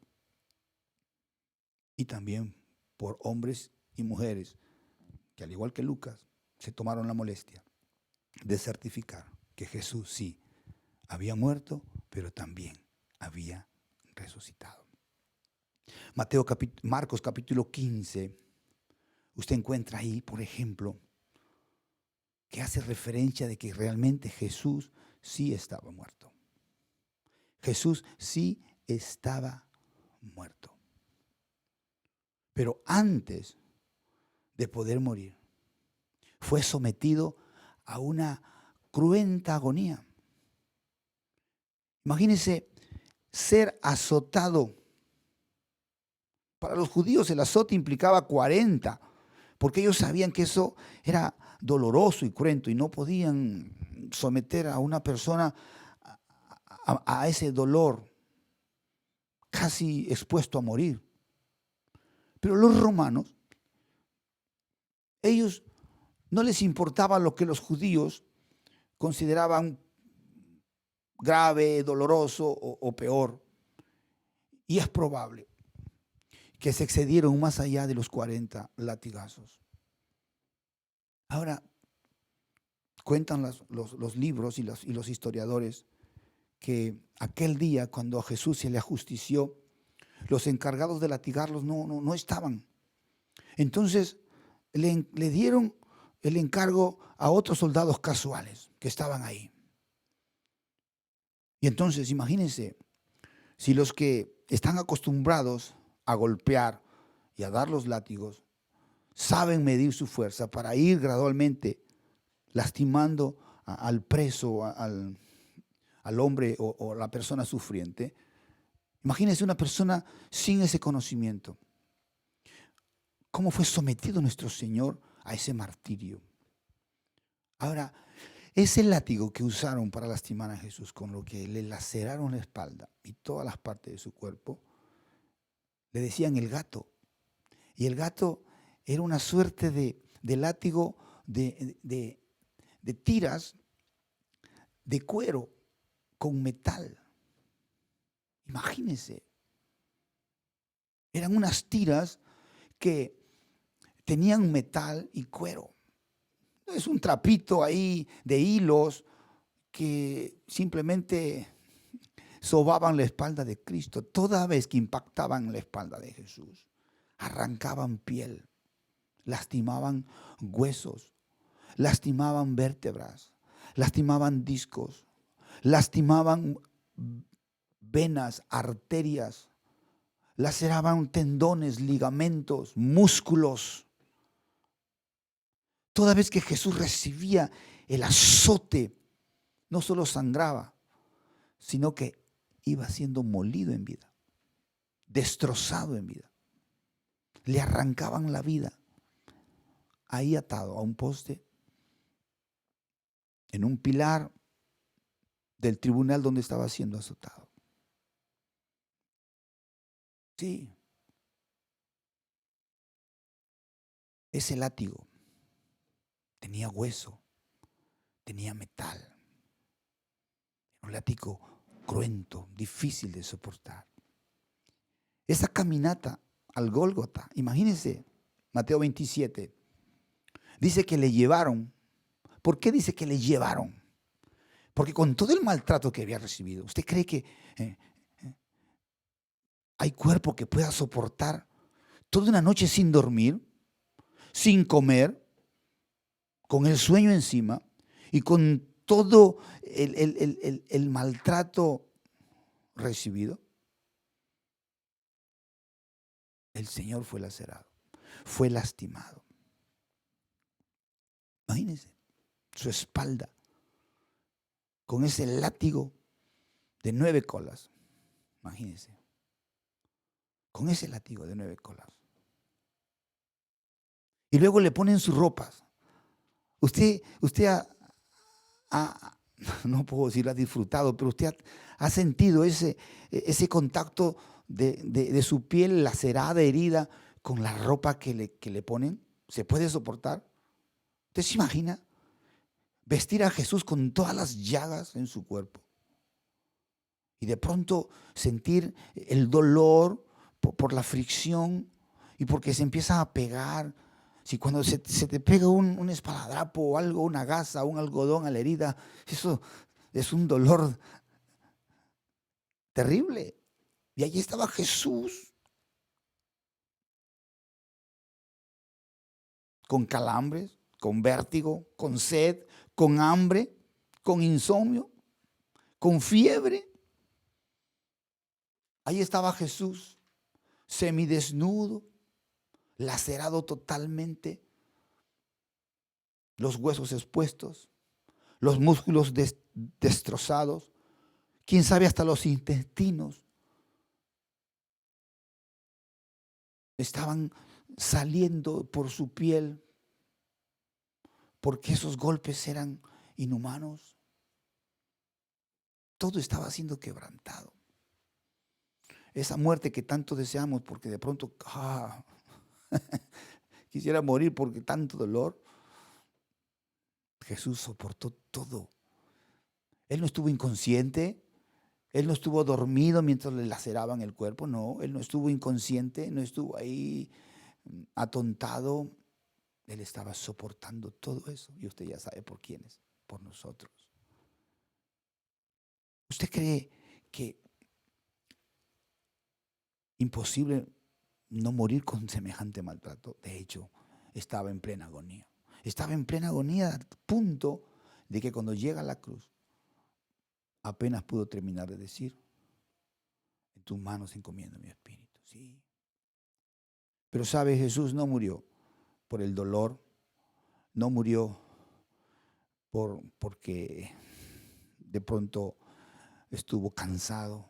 y también por hombres y mujeres que, al igual que Lucas, se tomaron la molestia de certificar que Jesús sí había muerto, pero también había resucitado. Marcos capítulo 15, usted encuentra ahí, por ejemplo, que hace referencia de que realmente Jesús sí estaba muerto. Jesús sí estaba muerto. Pero antes de poder morir, fue sometido a una cruenta agonía. Imagínense ser azotado. Para los judíos el azote implicaba 40, porque ellos sabían que eso era doloroso y cruento y no podían someter a una persona a ese dolor, casi expuesto a morir. Pero los romanos, ellos no les importaba lo que los judíos consideraban grave, doloroso o peor. Y es probable que se excedieron más allá de los 40 latigazos. Ahora, cuentan los libros y los historiadores que aquel día, cuando a Jesús se le ajustició, los encargados de latigarlos no estaban. Entonces le dieron el encargo a otros soldados casuales que estaban ahí. Y entonces, imagínense, si los que están acostumbrados a golpear y a dar los látigos saben medir su fuerza para ir gradualmente lastimando al preso, al hombre o la persona sufriente. Imagínense una persona sin ese conocimiento. ¿Cómo fue sometido nuestro Señor a ese martirio? Ahora, ese látigo que usaron para lastimar a Jesús, con lo que le laceraron la espalda y todas las partes de su cuerpo, le decían el gato. Y el gato era una suerte de látigo de tiras de cuero con metal. Imagínense. Eran unas tiras que tenían metal y cuero. No es un trapito ahí de hilos que simplemente sobaban la espalda de Cristo. Toda vez que impactaban la espalda de Jesús, arrancaban piel, lastimaban huesos, lastimaban vértebras, lastimaban discos, lastimaban venas, arterias, laceraban tendones, ligamentos, músculos. Toda vez que Jesús recibía el azote, no solo sangraba, sino que iba siendo molido en vida, destrozado en vida. Le arrancaban la vida, ahí atado a un poste, en un pilar del tribunal donde estaba siendo azotado. Sí, ese látigo tenía hueso, tenía metal. Un látigo cruento, difícil de soportar. Esa caminata al Gólgota, imagínense, Mateo 27, dice que le llevaron. ¿Por qué dice que le llevaron? Porque con todo el maltrato que había recibido, ¿usted cree que hay cuerpo que pueda soportar toda una noche sin dormir, sin comer, con el sueño encima y con todo el maltrato recibido? El Señor fue lacerado, fue lastimado. Imagínense su espalda con ese látigo de 9 colas. Imagínense, con ese látigo de 9 colas. Y luego le ponen sus ropas. Usted no puedo decir ha disfrutado, pero usted ha sentido ese contacto de su piel lacerada, herida, con la ropa que le ponen. ¿Se puede soportar? ¿Usted se imagina vestir a Jesús con todas las llagas en su cuerpo? Y de pronto sentir el dolor por la fricción y porque se empieza a pegar. Si cuando se te pega un esparadrapo o algo, una gasa, un algodón a la herida, eso es un dolor terrible. Y allí estaba Jesús con calambres, con vértigo, con sed, con hambre, con insomnio, con fiebre. Ahí estaba Jesús, semidesnudo, lacerado totalmente, los huesos expuestos, los músculos destrozados, quién sabe hasta los intestinos estaban saliendo por su piel porque esos golpes eran inhumanos. Todo estaba siendo quebrantado. Esa muerte que tanto deseamos porque de pronto quisiera morir porque tanto dolor. Jesús soportó todo. Él no estuvo inconsciente, Él no estuvo dormido mientras le laceraban el cuerpo, no, Él no estuvo inconsciente, no estuvo ahí atontado. Él estaba soportando todo eso y usted ya sabe por quiénes, por nosotros. ¿Usted cree que imposible no morir con semejante maltrato? De hecho, estaba en plena agonía. Estaba en plena agonía al punto de que cuando llega a la cruz, apenas pudo terminar de decir: en tus manos encomiendo mi espíritu. Sí. Pero sabe, Jesús no murió por el dolor, no murió porque de pronto estuvo cansado.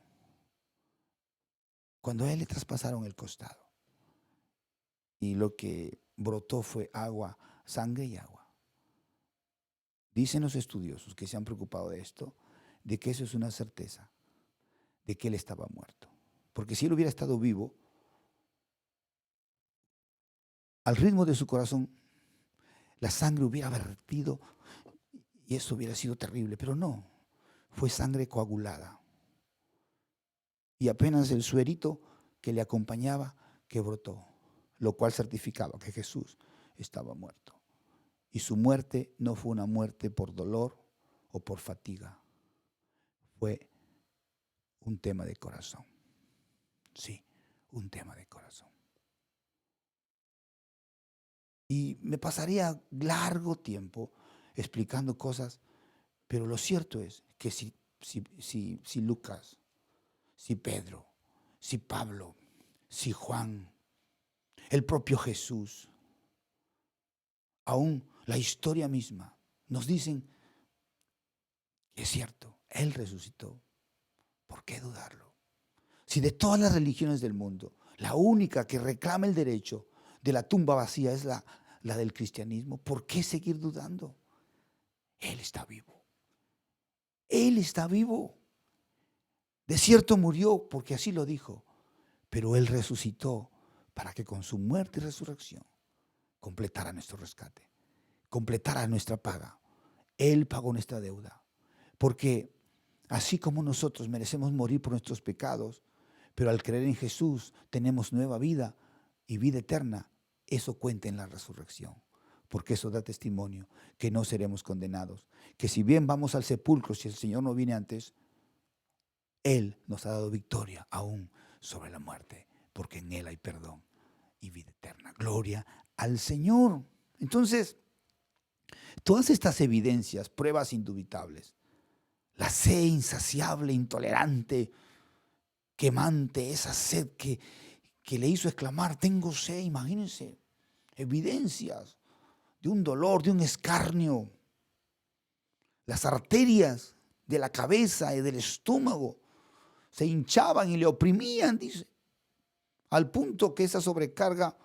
Cuando a Él le traspasaron el costado y lo que brotó fue agua, sangre y agua. Dicen los estudiosos que se han preocupado de esto, de que eso es una certeza, de que Él estaba muerto. Porque si Él hubiera estado vivo, al ritmo de su corazón, la sangre hubiera vertido y eso hubiera sido terrible, pero no, fue sangre coagulada. Y apenas el suerito que le acompañaba que brotó, lo cual certificaba que Jesús estaba muerto. Y su muerte no fue una muerte por dolor o por fatiga, fue un tema de corazón. Sí, un tema de corazón. Y me pasaría largo tiempo explicando cosas, pero lo cierto es que si Lucas, si Pedro, si Pablo, si Juan, el propio Jesús, aún la historia misma, nos dicen que es cierto, Él resucitó, ¿por qué dudarlo? Si de todas las religiones del mundo, la única que reclama el derecho de la tumba vacía es la del cristianismo, ¿por qué seguir dudando? Él está vivo. Él está vivo. De cierto murió porque así lo dijo, pero Él resucitó para que con su muerte y resurrección completara nuestro rescate, completara nuestra paga. Él pagó nuestra deuda, porque así como nosotros merecemos morir por nuestros pecados, pero al creer en Jesús tenemos nueva vida y vida eterna, eso cuenta en la resurrección, porque eso da testimonio que no seremos condenados, que si bien vamos al sepulcro, si el Señor no viene antes, Él nos ha dado victoria aún sobre la muerte, porque en Él hay perdón y vida eterna. Gloria al Señor. Entonces, todas estas evidencias, pruebas indubitables, la sed insaciable, intolerante, quemante, esa sed que le hizo exclamar, tengo sed, imagínense, evidencias de un dolor, de un escarnio. Las arterias de la cabeza y del estómago se hinchaban y le oprimían, dice, al punto que esa sobrecarga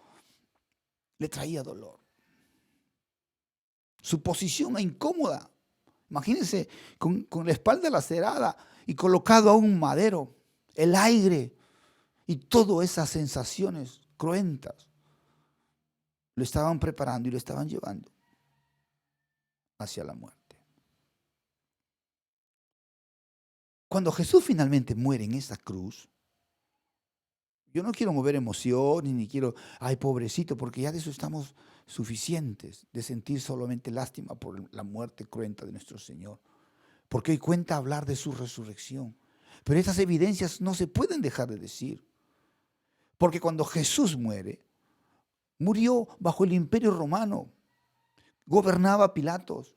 le traía dolor. Su posición incómoda, imagínense, con la espalda lacerada y colocado a un madero, el aire y todas esas sensaciones cruentas lo estaban preparando y lo estaban llevando hacia la muerte. Cuando Jesús finalmente muere en esa cruz, yo no quiero mover emociones, ni quiero, ay, pobrecito, porque ya de eso estamos suficientes, de sentir solamente lástima por la muerte cruenta de nuestro Señor. Porque hoy cuenta hablar de su resurrección. Pero estas evidencias no se pueden dejar de decir. Porque cuando Jesús muere, murió bajo el imperio romano, gobernaba Pilatos.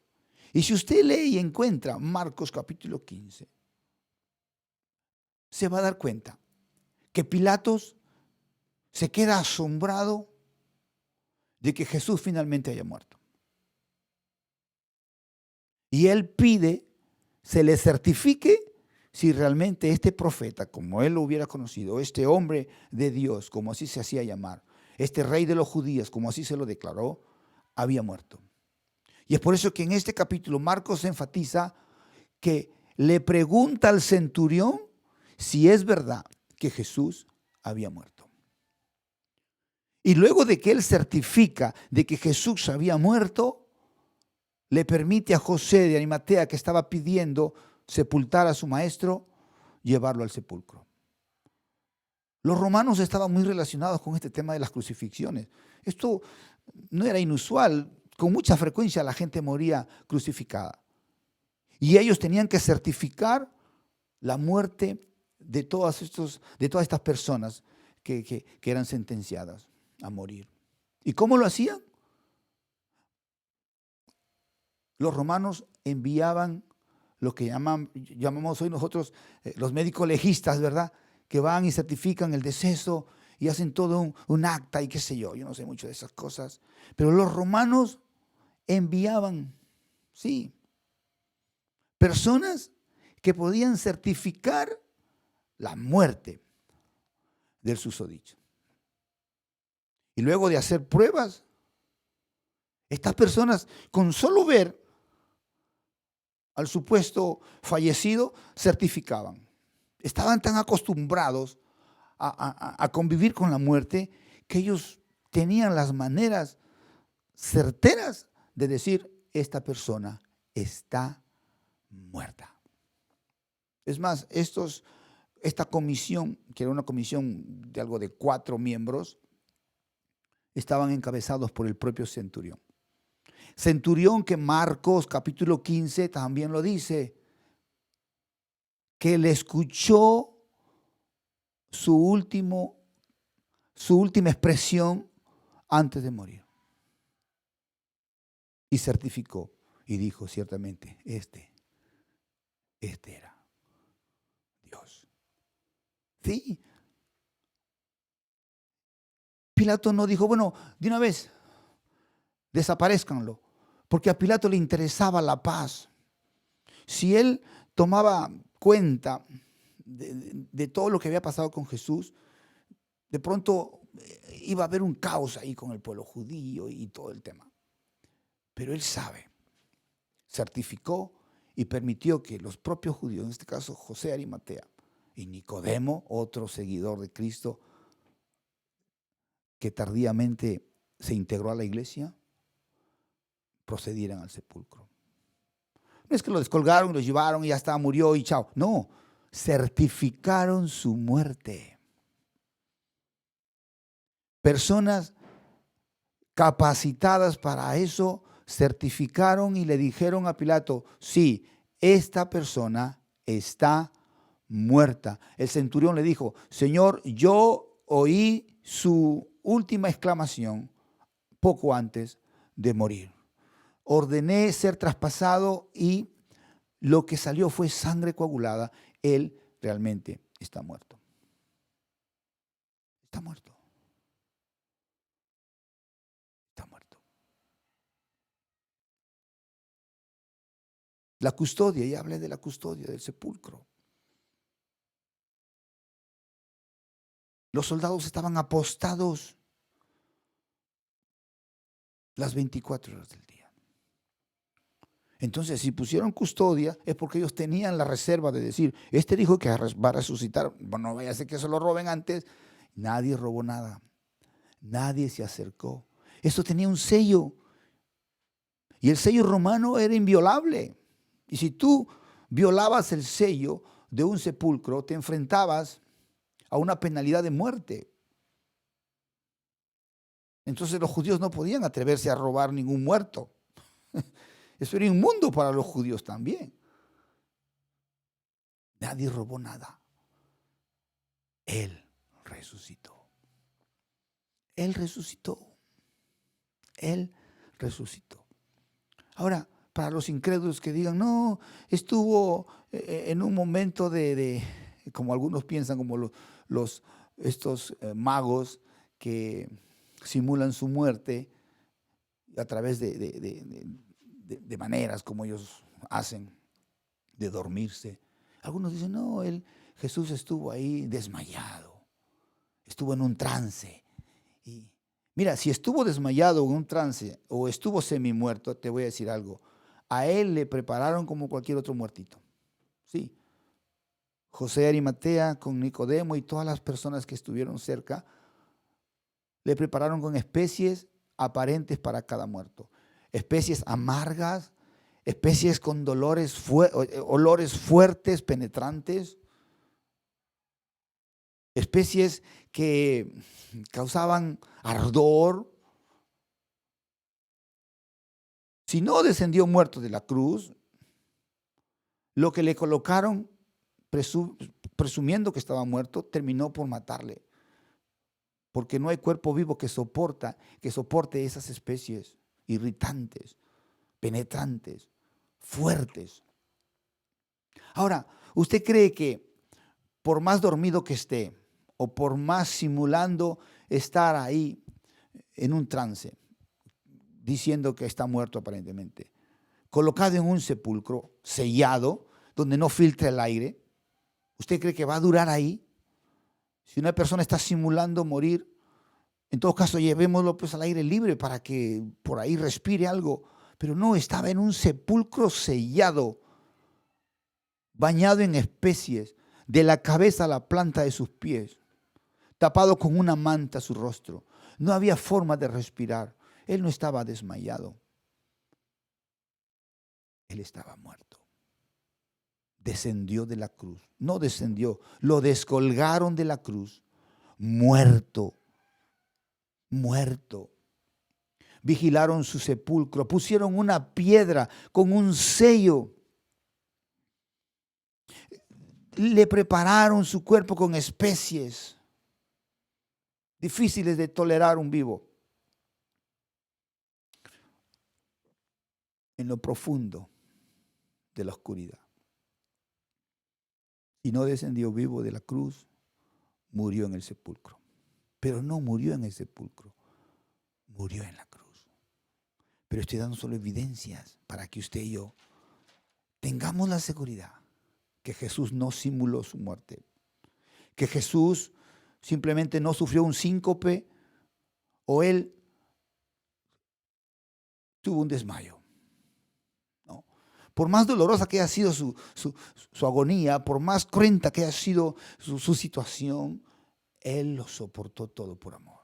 Y si usted lee y encuentra Marcos capítulo 15, se va a dar cuenta que Pilatos se queda asombrado de que Jesús finalmente haya muerto. Y él pide, se le certifique si realmente este profeta, como él lo hubiera conocido, este hombre de Dios, como así se hacía llamar, este rey de los judíos, como así se lo declaró, había muerto. Y es por eso que en este capítulo Marcos enfatiza que le pregunta al centurión si es verdad que Jesús había muerto. Y luego de que él certifica de que Jesús había muerto, le permite a José de Arimatea, que estaba pidiendo sepultar a su maestro, llevarlo al sepulcro. Los romanos estaban muy relacionados con este tema de las crucifixiones. Esto no era inusual. Con mucha frecuencia la gente moría crucificada. Y ellos tenían que certificar la muerte de todas estas personas que eran sentenciadas a morir. ¿Y cómo lo hacían? Los romanos enviaban lo que llamamos hoy nosotros los médicos legistas, ¿verdad? Que van y certifican el deceso y hacen todo un acta y qué sé yo. Yo no sé mucho de esas cosas. Pero los romanos enviaban, sí, personas que podían certificar la muerte del susodicho. Y luego de hacer pruebas, estas personas, con solo ver al supuesto fallecido, certificaban. Estaban tan acostumbrados a convivir con la muerte que ellos tenían las maneras certeras de decir, esta persona está muerta. Es más, esta comisión, que era una comisión de algo de 4 miembros, estaban encabezados por el propio centurión. Centurión que Marcos capítulo 15 también lo dice, que le escuchó su última expresión antes de morir. Y certificó y dijo ciertamente, este era Dios. Sí. Pilato no dijo, bueno, de una vez, desaparezcanlo, porque a Pilato le interesaba la paz. Si él tomaba cuenta de todo lo que había pasado con Jesús, de pronto iba a haber un caos ahí con el pueblo judío y todo el tema. Pero él sabe, certificó y permitió que los propios judíos, en este caso José de Arimatea y Nicodemo, otro seguidor de Cristo, que tardíamente se integró a la iglesia, procedieran al sepulcro. No es que lo descolgaron, lo llevaron y ya estaba, murió y chao. No, certificaron su muerte. Personas capacitadas para eso certificaron y le dijeron a Pilato, sí, esta persona está muerta. El centurión le dijo, Señor, yo oí su última exclamación poco antes de morir. Ordené ser traspasado y lo que salió fue sangre coagulada. Él realmente está muerto. Está muerto. Está muerto. La custodia, ya hablé de la custodia del sepulcro. Los soldados estaban apostados las 24 horas del día. Entonces, si pusieron custodia, es porque ellos tenían la reserva de decir, este dijo que va a resucitar, bueno, no vaya a ser que se lo roben antes. Nadie robó nada. Nadie se acercó. Esto tenía un sello. Y el sello romano era inviolable. Y si tú violabas el sello de un sepulcro, te enfrentabas a una penalidad de muerte. Entonces los judíos no podían atreverse a robar ningún muerto. Eso era inmundo para los judíos también. Nadie robó nada. Él resucitó. Él resucitó. Él resucitó. Ahora, para los incrédulos que digan, no, estuvo en un momento como algunos piensan, como estos magos que simulan su muerte a través de maneras como ellos hacen, de dormirse. Algunos dicen, no, Jesús estuvo ahí desmayado, estuvo en un trance. Y mira, si estuvo desmayado en un trance o estuvo semi-muerto, te voy a decir algo. A él le prepararon como cualquier otro muertito. Sí. José de Arimatea con Nicodemo y todas las personas que estuvieron cerca, le prepararon con especies aparentes para cada muerto. Especies amargas, especies con olores fuertes, penetrantes, especies que causaban ardor. Si no descendió muerto de la cruz, lo que le colocaron, presumiendo que estaba muerto, terminó por matarle. Porque no hay cuerpo vivo que soporte esas especies irritantes, penetrantes, fuertes. Ahora, ¿usted cree que por más dormido que esté o por más simulando estar ahí en un trance, diciendo que está muerto aparentemente, colocado en un sepulcro sellado, donde no filtra el aire, ¿usted cree que va a durar ahí? Si una persona está simulando morir, en todo caso llevémoslo pues al aire libre para que por ahí respire algo. Pero no, estaba en un sepulcro sellado, bañado en especies, de la cabeza a la planta de sus pies, tapado con una manta su rostro. No había forma de respirar. Él no estaba desmayado. Él estaba muerto. Descendió de la cruz. No descendió, lo descolgaron de la cruz. Muerto. Muerto. Vigilaron su sepulcro, pusieron una piedra con un sello. Le prepararon su cuerpo con especies difíciles de tolerar un vivo. En lo profundo de la oscuridad. Y no descendió vivo de la cruz, murió en el sepulcro. Pero no murió en el sepulcro, murió en la cruz. Pero estoy dando solo evidencias para que usted y yo tengamos la seguridad que Jesús no simuló su muerte, que Jesús simplemente no sufrió un síncope o él tuvo un desmayo. No. Por más dolorosa que haya sido su agonía, por más cruenta que haya sido su situación, él lo soportó todo por amor.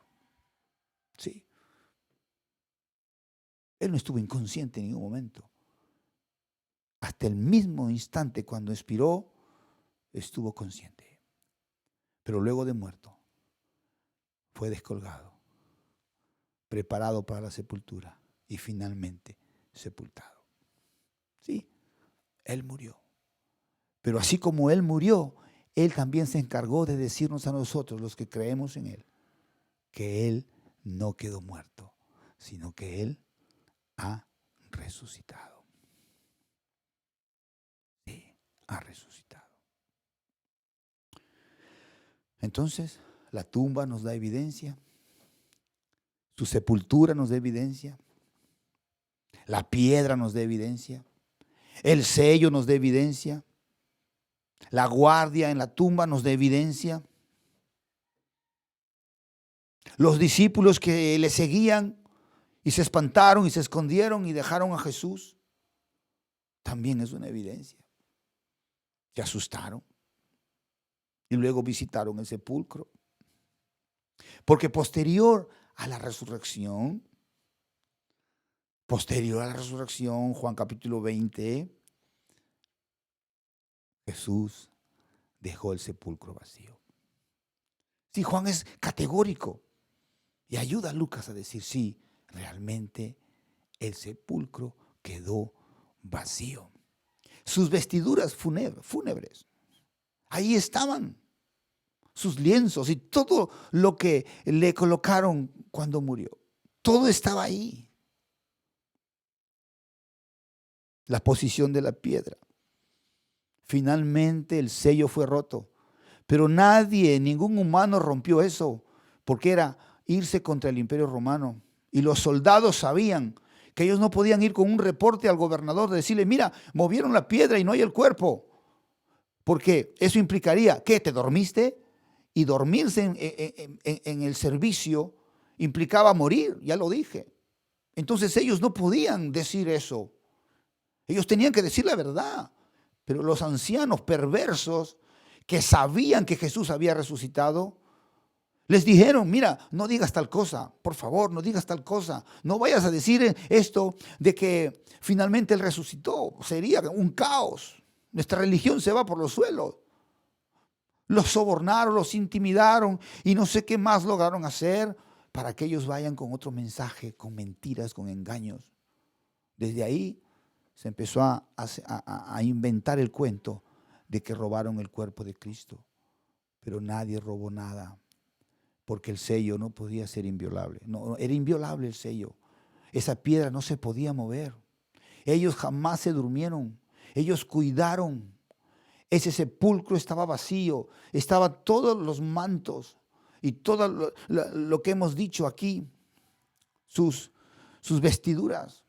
Sí. Él no estuvo inconsciente en ningún momento. Hasta el mismo instante cuando expiró, estuvo consciente. Pero luego de muerto, fue descolgado, preparado para la sepultura y finalmente sepultado. Sí, él murió. Pero así como él murió, él también se encargó de decirnos a nosotros, los que creemos en él, que él no quedó muerto, sino que él ha resucitado. Sí, ha resucitado. Entonces, la tumba nos da evidencia, su sepultura nos da evidencia, la piedra nos da evidencia, el sello nos da evidencia, la guardia en la tumba nos da evidencia, los discípulos que le seguían y se espantaron y se escondieron y dejaron a Jesús, también es una evidencia. Se asustaron y luego visitaron el sepulcro. Porque posterior a la resurrección, Juan capítulo 20, Jesús dejó el sepulcro vacío. Sí, Juan es categórico y ayuda a Lucas a decir, sí, realmente el sepulcro quedó vacío. Sus vestiduras fúnebres, ahí estaban. Sus lienzos y todo lo que le colocaron cuando murió. Todo estaba ahí. La posición de la piedra. Finalmente el sello fue roto. Pero ningún humano rompió eso, porque era irse contra el Imperio Romano. Y los soldados sabían que ellos no podían ir con un reporte al gobernador de decirle, mira, movieron la piedra y no hay el cuerpo. Porque eso implicaría que te dormiste, y dormirse en el servicio implicaba morir, ya lo dije. Entonces ellos no podían decir eso. Ellos tenían que decir la verdad. Pero los ancianos perversos que sabían que Jesús había resucitado, les dijeron, mira, no digas tal cosa, por favor, no digas tal cosa. No vayas a decir esto de que finalmente Él resucitó. Sería un caos. Nuestra religión se va por los suelos. Los sobornaron, los intimidaron y no sé qué más lograron hacer para que ellos vayan con otro mensaje, con mentiras, con engaños. Desde ahí se empezó a inventar el cuento de que robaron el cuerpo de Cristo. Pero nadie robó nada, porque el sello no podía ser inviolable. No, era inviolable el sello. Esa piedra no se podía mover. Ellos jamás se durmieron. Ellos cuidaron. Ese sepulcro estaba vacío. Estaban todos los mantos y todo lo que hemos dicho aquí. Sus vestiduras.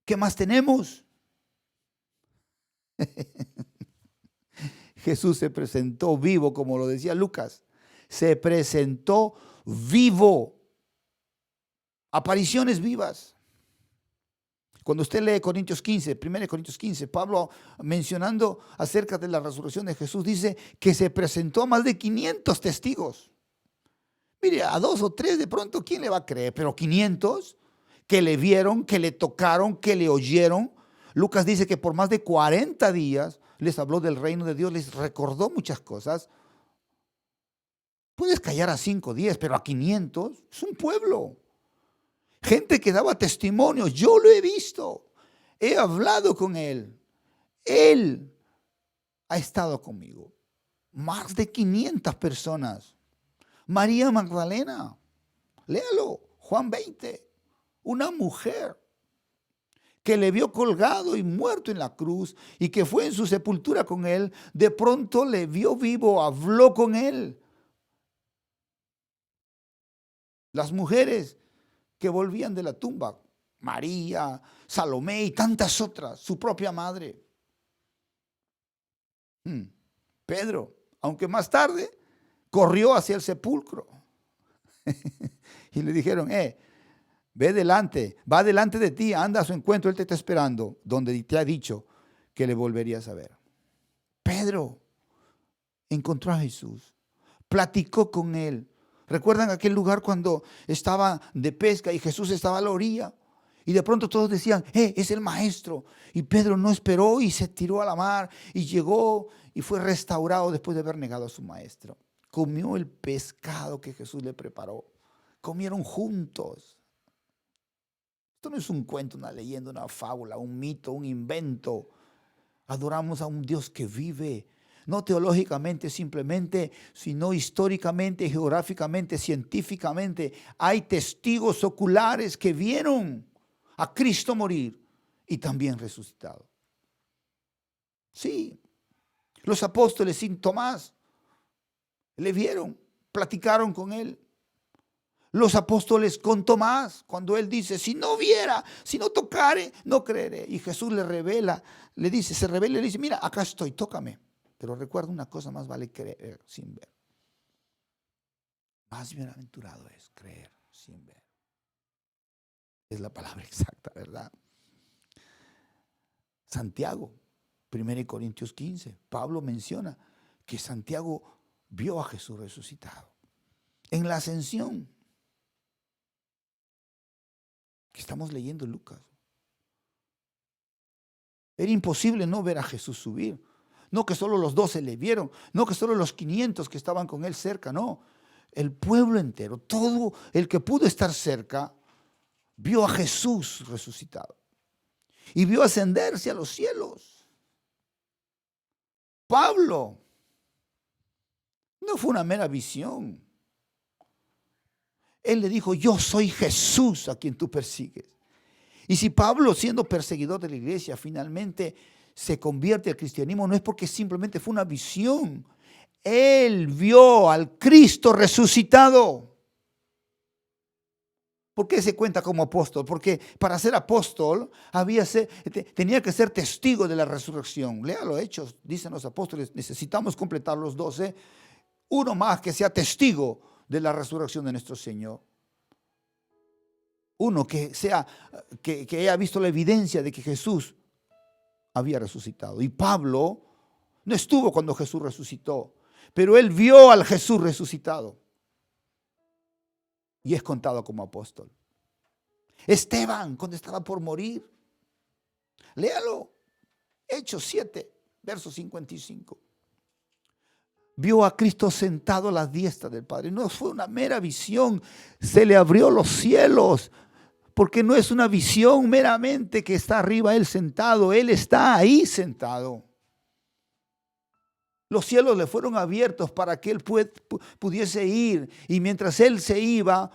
¿Qué más tenemos? Jesús se presentó vivo, como lo decía Lucas. Se presentó vivo. Apariciones vivas. Cuando usted lee Corintios 15, 1 Corintios 15, Pablo mencionando acerca de la resurrección de Jesús, dice que se presentó a más de 500 testigos. Mire, a 2 o 3 de pronto, ¿quién le va a creer? Pero 500 que le vieron, que le tocaron, que le oyeron. Lucas dice que por más de 40 días les habló del reino de Dios, les recordó muchas cosas. Puedes callar a 5 o 10, pero a 500 es un pueblo. Gente que daba testimonios, yo lo he visto, he hablado con él, él ha estado conmigo. Más de 500 personas. María Magdalena, léalo, Juan 20, una mujer que le vio colgado y muerto en la cruz y que fue en su sepultura con él, de pronto le vio vivo, habló con él. Las mujeres que volvían de la tumba, María, Salomé y tantas otras, su propia madre. Pedro, aunque más tarde, corrió hacia el sepulcro. Y le dijeron, ve delante, va delante de ti, anda a su encuentro, él te está esperando, donde te ha dicho que le volverías a ver. Pedro encontró a Jesús, platicó con él. ¿Recuerdan aquel lugar cuando estaba de pesca y Jesús estaba a la orilla? Y de pronto todos decían, es el maestro. Y Pedro no esperó y se tiró a la mar y llegó y fue restaurado después de haber negado a su maestro. Comió el pescado que Jesús le preparó. Comieron juntos. Esto no es un cuento, una leyenda, una fábula, un mito, un invento. Adoramos a un Dios que vive. No teológicamente simplemente, sino históricamente, geográficamente, científicamente. Hay testigos oculares que vieron a Cristo morir y también resucitado. Sí, los apóstoles sin Tomás le vieron, platicaron con él. Los apóstoles con Tomás, cuando él dice, si no viera, si no tocare, no creeré. Y Jesús le revela, le dice, se revela y le dice, mira, acá estoy, tócame. Pero recuerda una cosa, más vale creer sin ver. Más bienaventurado es creer sin ver. Es la palabra exacta, ¿verdad? Santiago, 1 Corintios 15, Pablo menciona que Santiago vio a Jesús resucitado. En la ascensión, que estamos leyendo Lucas, era imposible no ver a Jesús subir. No que solo los 12 le vieron, no que solo los 500 que estaban con él cerca, no. El pueblo entero, todo el que pudo estar cerca, vio a Jesús resucitado y vio ascenderse a los cielos. Pablo, no fue una mera visión. Él le dijo, yo soy Jesús a quien tú persigues. Y si Pablo, siendo perseguidor de la iglesia, finalmente se convierte al cristianismo, no es porque simplemente fue una visión. Él vio al Cristo resucitado. ¿Por qué se cuenta como apóstol? Porque para ser apóstol tenía que ser testigo de la resurrección. Lea los Hechos, dicen los apóstoles, necesitamos completar los 12. Uno más que sea testigo de la resurrección de nuestro Señor. Uno que haya visto la evidencia de que Jesús había resucitado. Y Pablo no estuvo cuando Jesús resucitó, pero él vio al Jesús resucitado. Y es contado como apóstol. Esteban, cuando estaba por morir, léalo, Hechos 7, verso 55. Vio a Cristo sentado a la diestra del Padre. No fue una mera visión, se le abrió los cielos, porque no es una visión meramente que está arriba él sentado, él está ahí sentado. Los cielos le fueron abiertos para que él pudiese ir, y mientras él se iba,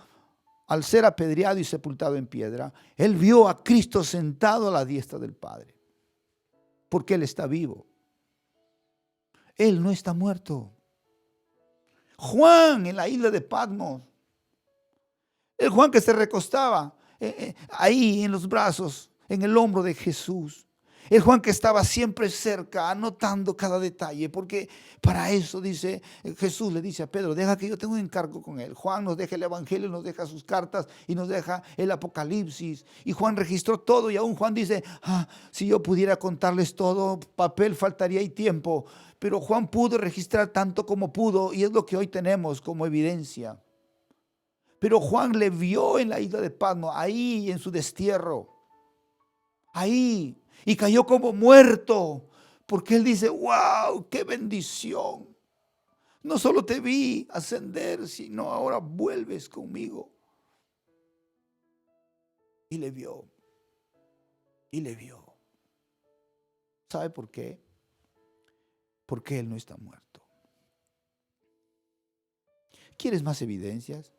al ser apedreado y sepultado en piedra, él vio a Cristo sentado a la diestra del Padre, porque él está vivo. Él no está muerto. Juan en la isla de Patmos, el Juan que se recostaba ahí en los brazos, en el hombro de Jesús. El Juan que estaba siempre cerca, anotando cada detalle, porque para eso dice Jesús, le dice a Pedro, deja que yo tengo un encargo con él. Juan nos deja el Evangelio, nos deja sus cartas y nos deja el Apocalipsis. Y Juan registró todo, y aún Juan dice, si yo pudiera contarles todo, papel faltaría y tiempo. Pero Juan pudo registrar tanto como pudo, y es lo que hoy tenemos como evidencia. Pero Juan le vio en la isla de Patmos, ahí en su destierro, ahí. Y cayó como muerto, porque él dice, wow, qué bendición. No solo te vi ascender, sino ahora vuelves conmigo. Y le vio. ¿Sabe por qué? Porque él no está muerto. ¿Quieres más evidencias?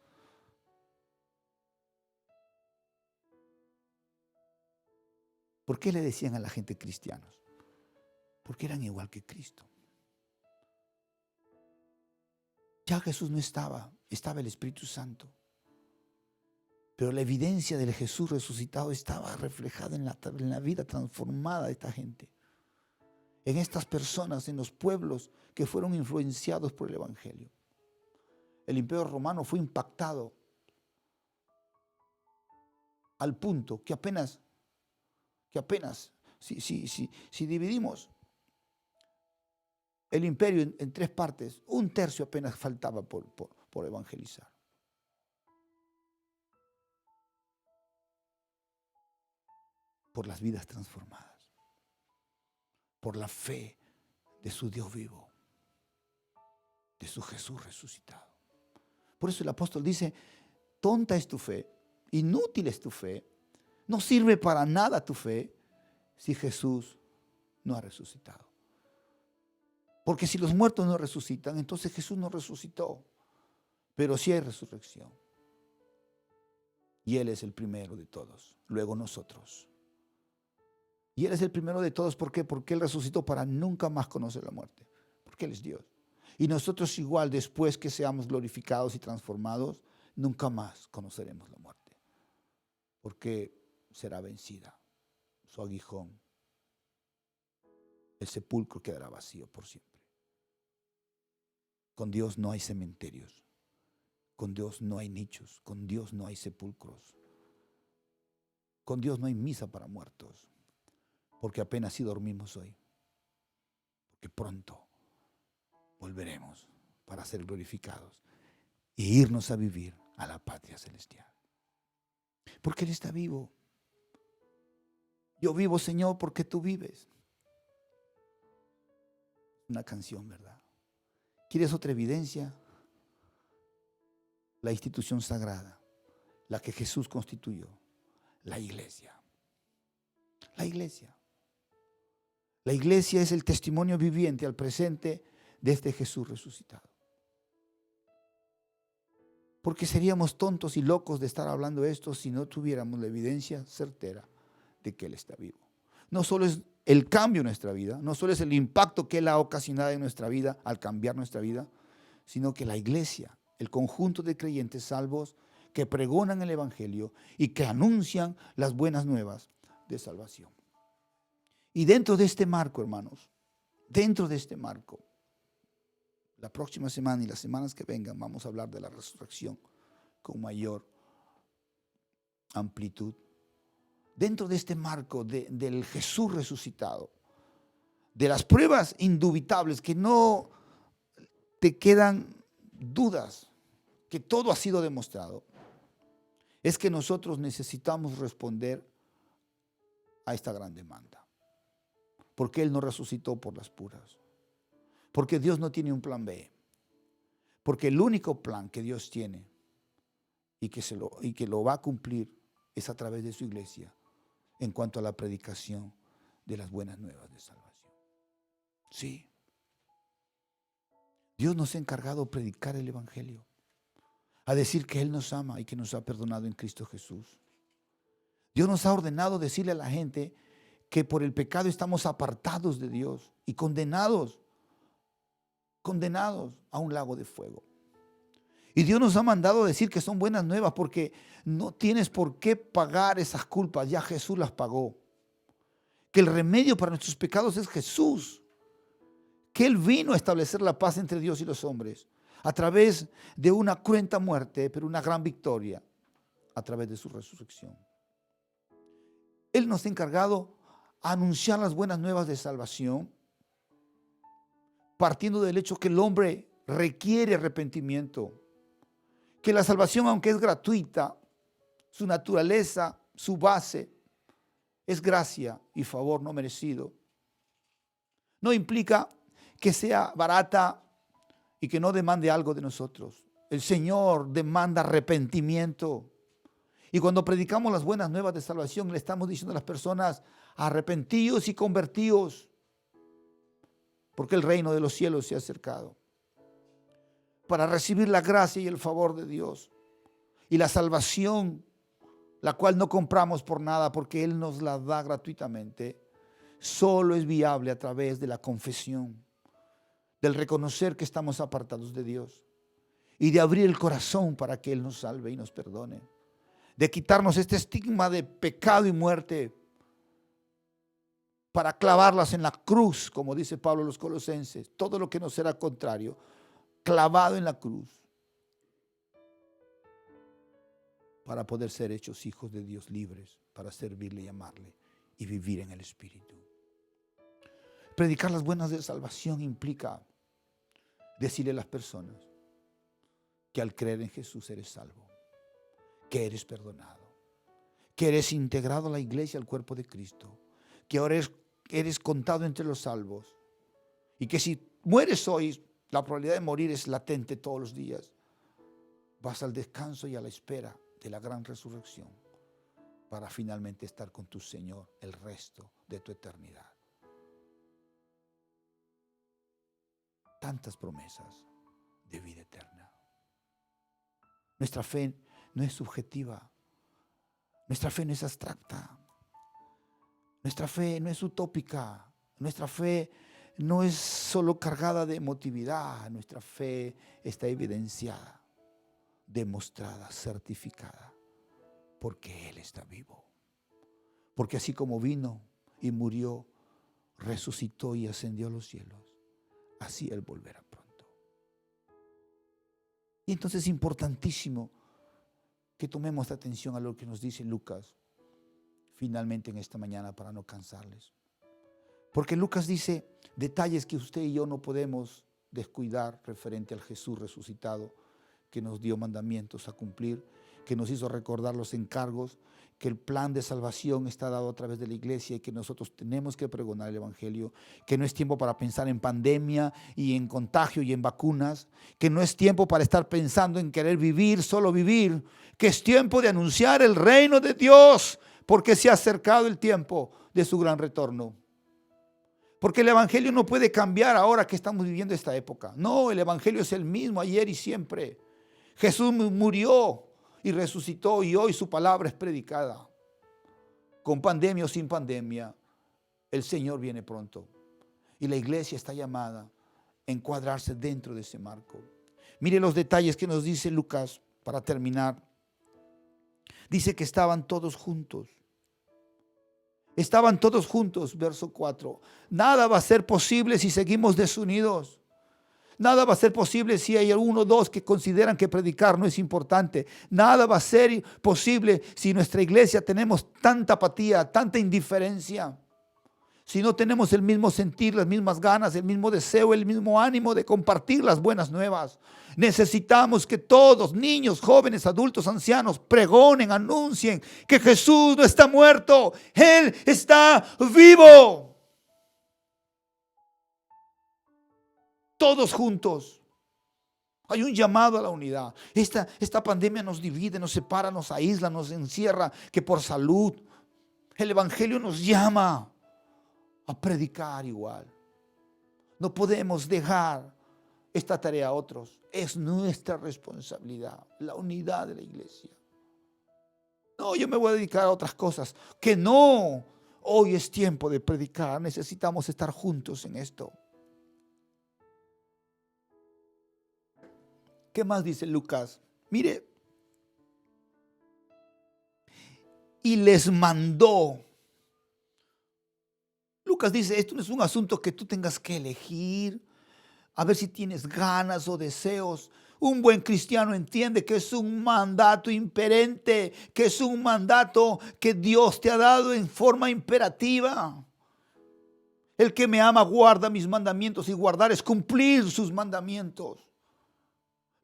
¿Por qué le decían a la gente cristianos? Porque eran igual que Cristo. Ya Jesús no estaba el Espíritu Santo. Pero la evidencia del Jesús resucitado estaba reflejada en la vida transformada de esta gente. En estas personas, en los pueblos que fueron influenciados por el Evangelio. El Imperio Romano fue impactado al punto que apenas si dividimos el imperio en 3 partes, 1/3 apenas faltaba por evangelizar. Por las vidas transformadas, por la fe de su Dios vivo, de su Jesús resucitado. Por eso el apóstol dice, tonta es tu fe, inútil es tu fe, no sirve para nada tu fe si Jesús no ha resucitado. Porque si los muertos no resucitan, entonces Jesús no resucitó. Pero sí hay resurrección. Y Él es el primero de todos, luego nosotros. Y Él es el primero de todos, ¿por qué? Porque Él resucitó para nunca más conocer la muerte. Porque Él es Dios. Y nosotros igual, después que seamos glorificados y transformados, nunca más conoceremos la muerte. Porque será vencida. Su aguijón, el sepulcro quedará vacío por siempre. Con Dios no hay cementerios, con Dios no hay nichos, con Dios no hay sepulcros, con Dios no hay misa para muertos, porque apenas si dormimos hoy, porque pronto volveremos para ser glorificados e irnos a vivir a la patria celestial. Porque Él está vivo. Yo vivo, Señor, porque tú vives. Una canción, ¿verdad? ¿Quieres otra evidencia? La institución sagrada, la que Jesús constituyó, la iglesia. La iglesia. La iglesia es el testimonio viviente al presente de este Jesús resucitado. Porque seríamos tontos y locos de estar hablando esto si no tuviéramos la evidencia certera de que Él está vivo. No solo es el cambio en nuestra vida, no solo es el impacto que Él ha ocasionado en nuestra vida al cambiar nuestra vida, sino que la iglesia, el conjunto de creyentes salvos que pregonan el Evangelio y que anuncian las buenas nuevas de salvación. Y dentro de este marco, hermanos, dentro de este marco, la próxima semana y las semanas que vengan vamos a hablar de la resurrección con mayor amplitud. Dentro de este marco del Jesús resucitado, de las pruebas indubitables, que no te quedan dudas, que todo ha sido demostrado, es que nosotros necesitamos responder a esta gran demanda. Porque Él no resucitó por las puras. Porque Dios no tiene un plan B. Porque el único plan que Dios tiene y que lo va a cumplir es a través de su iglesia en cuanto a la predicación de las buenas nuevas de salvación. Sí. Dios nos ha encargado de predicar el Evangelio, a decir que Él nos ama y que nos ha perdonado en Cristo Jesús. Dios nos ha ordenado decirle a la gente que por el pecado estamos apartados de Dios y condenados a un lago de fuego. Y Dios nos ha mandado decir que son buenas nuevas porque no tienes por qué pagar esas culpas, ya Jesús las pagó. Que el remedio para nuestros pecados es Jesús. Que Él vino a establecer la paz entre Dios y los hombres a través de una cruenta muerte, pero una gran victoria a través de su resurrección. Él nos ha encargado a anunciar las buenas nuevas de salvación, partiendo del hecho que el hombre requiere arrepentimiento, que la salvación, aunque es gratuita, su naturaleza, su base, es gracia y favor no merecido. No implica que sea barata y que no demande algo de nosotros. El Señor demanda arrepentimiento. Y cuando predicamos las buenas nuevas de salvación, le estamos diciendo a las personas, arrepentíos y convertíos, porque el reino de los cielos se ha acercado. Para recibir la gracia y el favor de Dios. Y la salvación, la cual no compramos por nada, porque Él nos la da gratuitamente, solo es viable a través de la confesión, del reconocer que estamos apartados de Dios y de abrir el corazón para que Él nos salve y nos perdone. De quitarnos este estigma de pecado y muerte para clavarlas en la cruz, como dice Pablo a los Colosenses, todo lo que nos será contrario, clavado en la cruz, para poder ser hechos hijos de Dios libres, para servirle y amarle y vivir en el Espíritu. Predicar las buenas de salvación implica decirle a las personas que al creer en Jesús eres salvo, que eres perdonado, que eres integrado a la iglesia, al cuerpo de Cristo, que ahora eres contado entre los salvos y que si mueres hoy, la probabilidad de morir es latente todos los días. Vas al descanso y a la espera de la gran resurrección para finalmente estar con tu Señor el resto de tu eternidad. Tantas promesas de vida eterna. Nuestra fe no es subjetiva. Nuestra fe no es abstracta. Nuestra fe no es utópica. Nuestra fe no es solo cargada de emotividad. Nuestra fe está evidenciada, demostrada, certificada, porque Él está vivo. Porque así como vino y murió, resucitó y ascendió a los cielos, así Él volverá pronto. Y entonces es importantísimo que tomemos atención a lo que nos dice Lucas finalmente en esta mañana para no cansarles. Porque Lucas dice detalles que usted y yo no podemos descuidar referente al Jesús resucitado, que nos dio mandamientos a cumplir, que nos hizo recordar los encargos, que el plan de salvación está dado a través de la iglesia y que nosotros tenemos que pregonar el Evangelio, que no es tiempo para pensar en pandemia y en contagio y en vacunas, que no es tiempo para estar pensando en querer vivir, solo vivir, que es tiempo de anunciar el reino de Dios, porque se ha acercado el tiempo de su gran retorno. Porque el Evangelio no puede cambiar ahora que estamos viviendo esta época. No, el Evangelio es el mismo ayer y siempre. Jesús murió y resucitó y hoy su palabra es predicada. Con pandemia o sin pandemia, el Señor viene pronto. Y la iglesia está llamada a encuadrarse dentro de ese marco. Mire los detalles que nos dice Lucas para terminar. Dice que estaban todos juntos. Estaban todos juntos, verso 4. Nada va a ser posible si seguimos desunidos. Nada va a ser posible si hay uno o dos que consideran que predicar no es importante. Nada va a ser posible si en nuestra iglesia tenemos tanta apatía, tanta indiferencia. Si no tenemos el mismo sentir, las mismas ganas, el mismo deseo, el mismo ánimo de compartir las buenas nuevas. Necesitamos que todos, niños, jóvenes, adultos, ancianos, pregonen, anuncien que Jesús no está muerto, Él está vivo. Todos juntos. Hay un llamado a la unidad. Esta pandemia nos divide, nos separa, nos aísla, nos encierra, que por salud. El Evangelio nos llama a predicar igual. No podemos dejar esta tarea a otros. Es nuestra responsabilidad, la unidad de la iglesia. No, yo me voy a dedicar a otras cosas. Que no. Hoy es tiempo de predicar. Necesitamos estar juntos en esto. ¿Qué más dice Lucas? Mire. Y les mandó. Lucas dice, esto no es un asunto que tú tengas que elegir, a ver si tienes ganas o deseos. Un buen cristiano entiende que es un mandato imperente, que es un mandato que Dios te ha dado en forma imperativa. El que me ama guarda mis mandamientos, y guardar es cumplir sus mandamientos.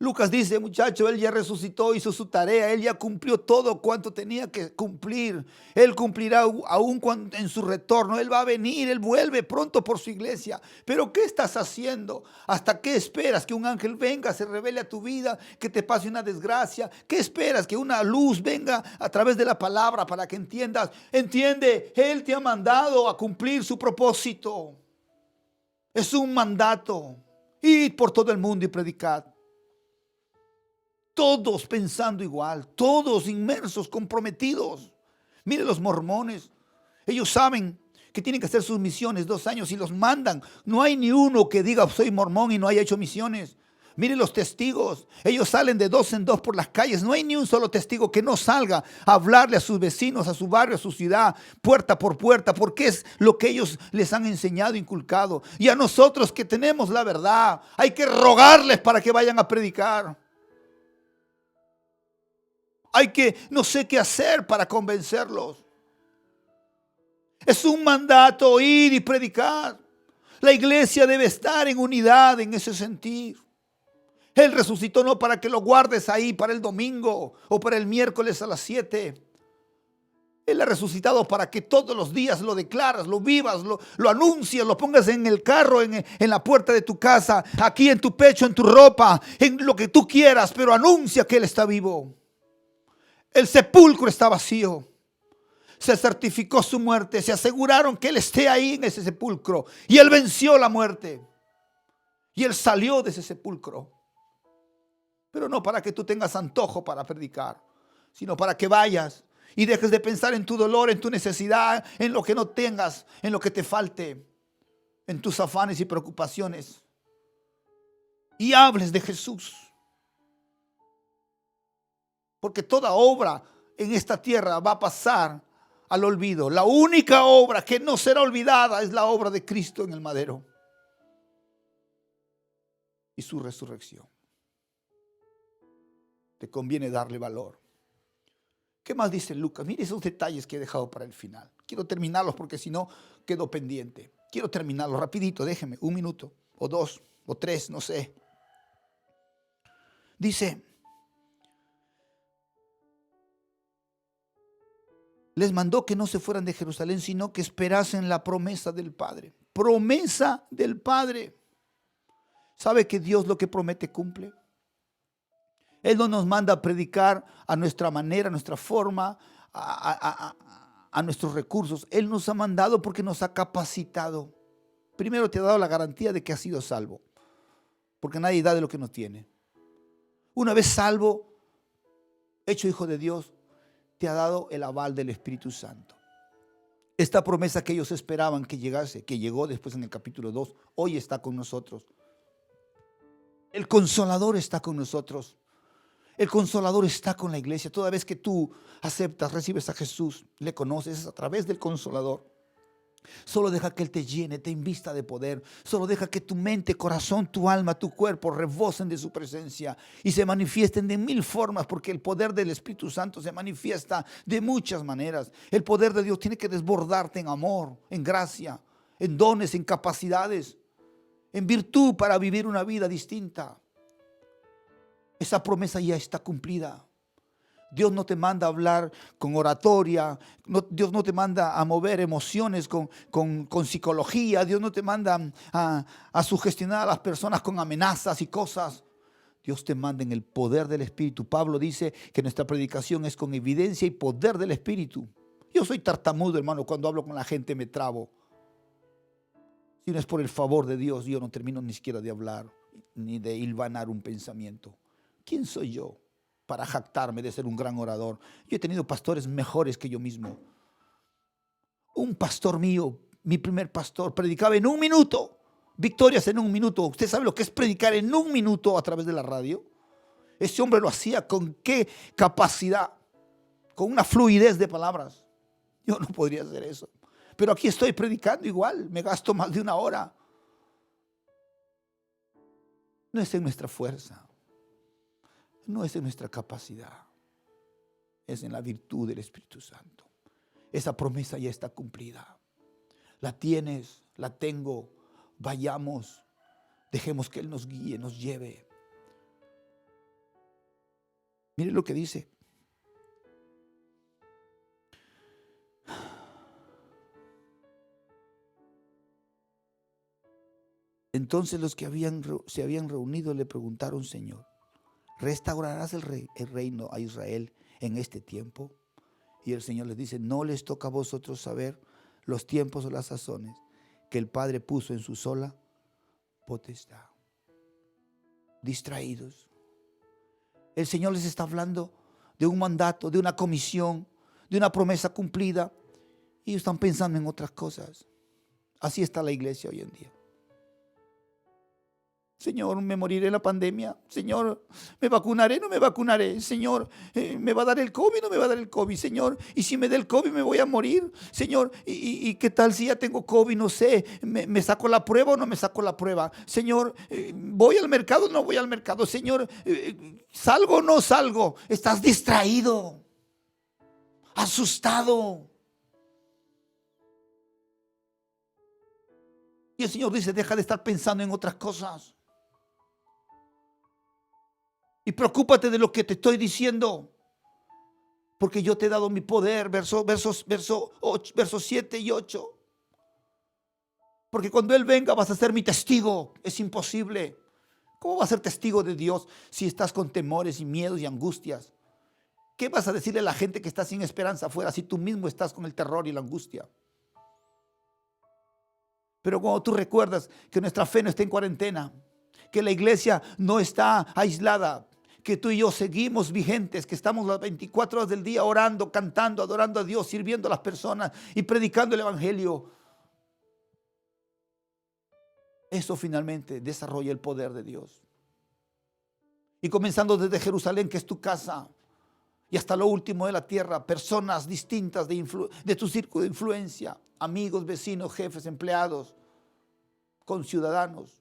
Lucas dice, muchacho, él ya resucitó, hizo su tarea, él ya cumplió todo cuanto tenía que cumplir. Él cumplirá aún en su retorno. Él va a venir, él vuelve pronto por su iglesia. Pero ¿qué estás haciendo? ¿Hasta qué esperas? ¿Que un ángel venga, se revele a tu vida, que te pase una desgracia? ¿Qué esperas? ¿Que una luz venga a través de la palabra para que entiendas? Entiende, Él te ha mandado a cumplir su propósito. Es un mandato. Id por todo el mundo y predicad. Todos pensando igual, todos inmersos, comprometidos. Mire los mormones, ellos saben que tienen que hacer sus misiones 2 años y los mandan. No hay ni uno que diga soy mormón y no haya hecho misiones. Mire los testigos, ellos salen de 2 en 2 por las calles. No hay ni un solo testigo que no salga a hablarle a sus vecinos, a su barrio, a su ciudad, puerta por puerta, porque es lo que ellos les han enseñado, inculcado. Y a nosotros que tenemos la verdad, hay que rogarles para que vayan a predicar. Hay que, no sé qué hacer para convencerlos. Es un mandato ir y predicar. La iglesia debe estar en unidad en ese sentir. Él resucitó no para que lo guardes ahí para el domingo o para el miércoles a las 7. Él ha resucitado para que todos los días lo declaras, lo vivas, lo anuncias, lo pongas en el carro, en la puerta de tu casa, aquí en tu pecho, en tu ropa, en lo que tú quieras, pero anuncia que Él está vivo. El sepulcro está vacío. Se certificó su muerte. Se aseguraron que Él esté ahí en ese sepulcro. Y Él venció la muerte. Y Él salió de ese sepulcro. Pero no para que tú tengas antojo para predicar, sino para que vayas y dejes de pensar en tu dolor, en tu necesidad, en lo que no tengas, en lo que te falte, en tus afanes y preocupaciones. Y hables de Jesús. Porque toda obra en esta tierra va a pasar al olvido. La única obra que no será olvidada es la obra de Cristo en el madero y su resurrección. Te conviene darle valor. ¿Qué más dice Lucas? Mire esos detalles que he dejado para el final. Quiero terminarlos porque si no quedo pendiente. Quiero terminarlos rapidito, déjeme 1 minuto o 2 o 3, no sé. Dice, les mandó que no se fueran de Jerusalén, sino que esperasen la promesa del Padre. Promesa del Padre. ¿Sabe que Dios lo que promete cumple? Él no nos manda a predicar a nuestra manera, a nuestra forma, a nuestros recursos. Él nos ha mandado porque nos ha capacitado. Primero te ha dado la garantía de que has sido salvo, porque nadie da de lo que no tiene. Una vez salvo, hecho hijo de Dios, te ha dado el aval del Espíritu Santo. Esta promesa que ellos esperaban que llegase, que llegó después en el capítulo 2, hoy está con nosotros. El Consolador está con nosotros. El Consolador está con la iglesia. Toda vez que tú aceptas, recibes a Jesús, le conoces, es a través del Consolador. Solo deja que Él te llene, te invista de poder. Solo deja que tu mente, corazón, tu alma, tu cuerpo rebosen de su presencia y se manifiesten de mil formas, porque el poder del Espíritu Santo se manifiesta de muchas maneras. El poder de Dios tiene que desbordarte en amor, en gracia, en dones, en capacidades, en virtud para vivir una vida distinta. Esa promesa ya está cumplida. Dios no te manda a hablar con oratoria, Dios no te manda a mover emociones con psicología, Dios no te manda a sugestionar a las personas con amenazas y cosas. Dios te manda en el poder del Espíritu. Pablo dice que nuestra predicación es con evidencia y poder del Espíritu. Yo soy tartamudo, hermano, cuando hablo con la gente me trabo. Si no es por el favor de Dios, yo no termino ni siquiera de hablar, ni de hilvanar un pensamiento. ¿Quién soy yo para jactarme de ser un gran orador? Yo he tenido pastores mejores que yo mismo. Un pastor mío, mi primer pastor, predicaba en 1 minuto. Victorias en 1 minuto. ¿Usted sabe lo que es predicar en 1 minuto a través de la radio? Ese hombre lo hacía con qué capacidad, con una fluidez de palabras. Yo no podría hacer eso. Pero aquí estoy predicando igual, me gasto más de 1 hora. No es en nuestra fuerza, no es en nuestra capacidad, es en la virtud del Espíritu Santo. Esa promesa ya está cumplida. La tienes, la tengo. Vayamos, dejemos que Él nos guíe, nos lleve. Mire lo que dice. Entonces los que se habían reunido le preguntaron: Señor, ¿restaurarás el reino a Israel en este tiempo? Y el Señor les dice: no les toca a vosotros saber los tiempos o las sazones que el Padre puso en su sola potestad. Distraídos. El Señor les está hablando de un mandato, de una comisión, de una promesa cumplida, y ellos están pensando en otras cosas. Así está la iglesia hoy en día. Señor, me moriré en la pandemia. Señor, me vacunaré, no me vacunaré. Señor, me va a dar el COVID, no me va a dar el COVID. Señor, y si me da el COVID me voy a morir. Señor, y qué tal si ya tengo COVID, no sé. ¿Me saco la prueba o no me saco la prueba? Señor, ¿voy al mercado o no voy al mercado? Señor, ¿salgo o no salgo? Estás distraído, asustado. Y el Señor dice: deja de estar pensando en otras cosas. Y preocúpate de lo que te estoy diciendo, porque yo te he dado mi poder, versos 7 y 8. Porque cuando Él venga vas a ser mi testigo. Es imposible. ¿Cómo vas a ser testigo de Dios si estás con temores y miedos y angustias? ¿Qué vas a decirle a la gente que está sin esperanza afuera si tú mismo estás con el terror y la angustia? Pero cuando tú recuerdas que nuestra fe no está en cuarentena, que la iglesia no está aislada, que tú y yo seguimos vigentes, que estamos las 24 horas del día orando, cantando, adorando a Dios, sirviendo a las personas y predicando el evangelio, eso finalmente desarrolla el poder de Dios. Y comenzando desde Jerusalén, que es tu casa, y hasta lo último de la tierra, personas distintas de tu círculo de influencia, amigos, vecinos, jefes, empleados, conciudadanos,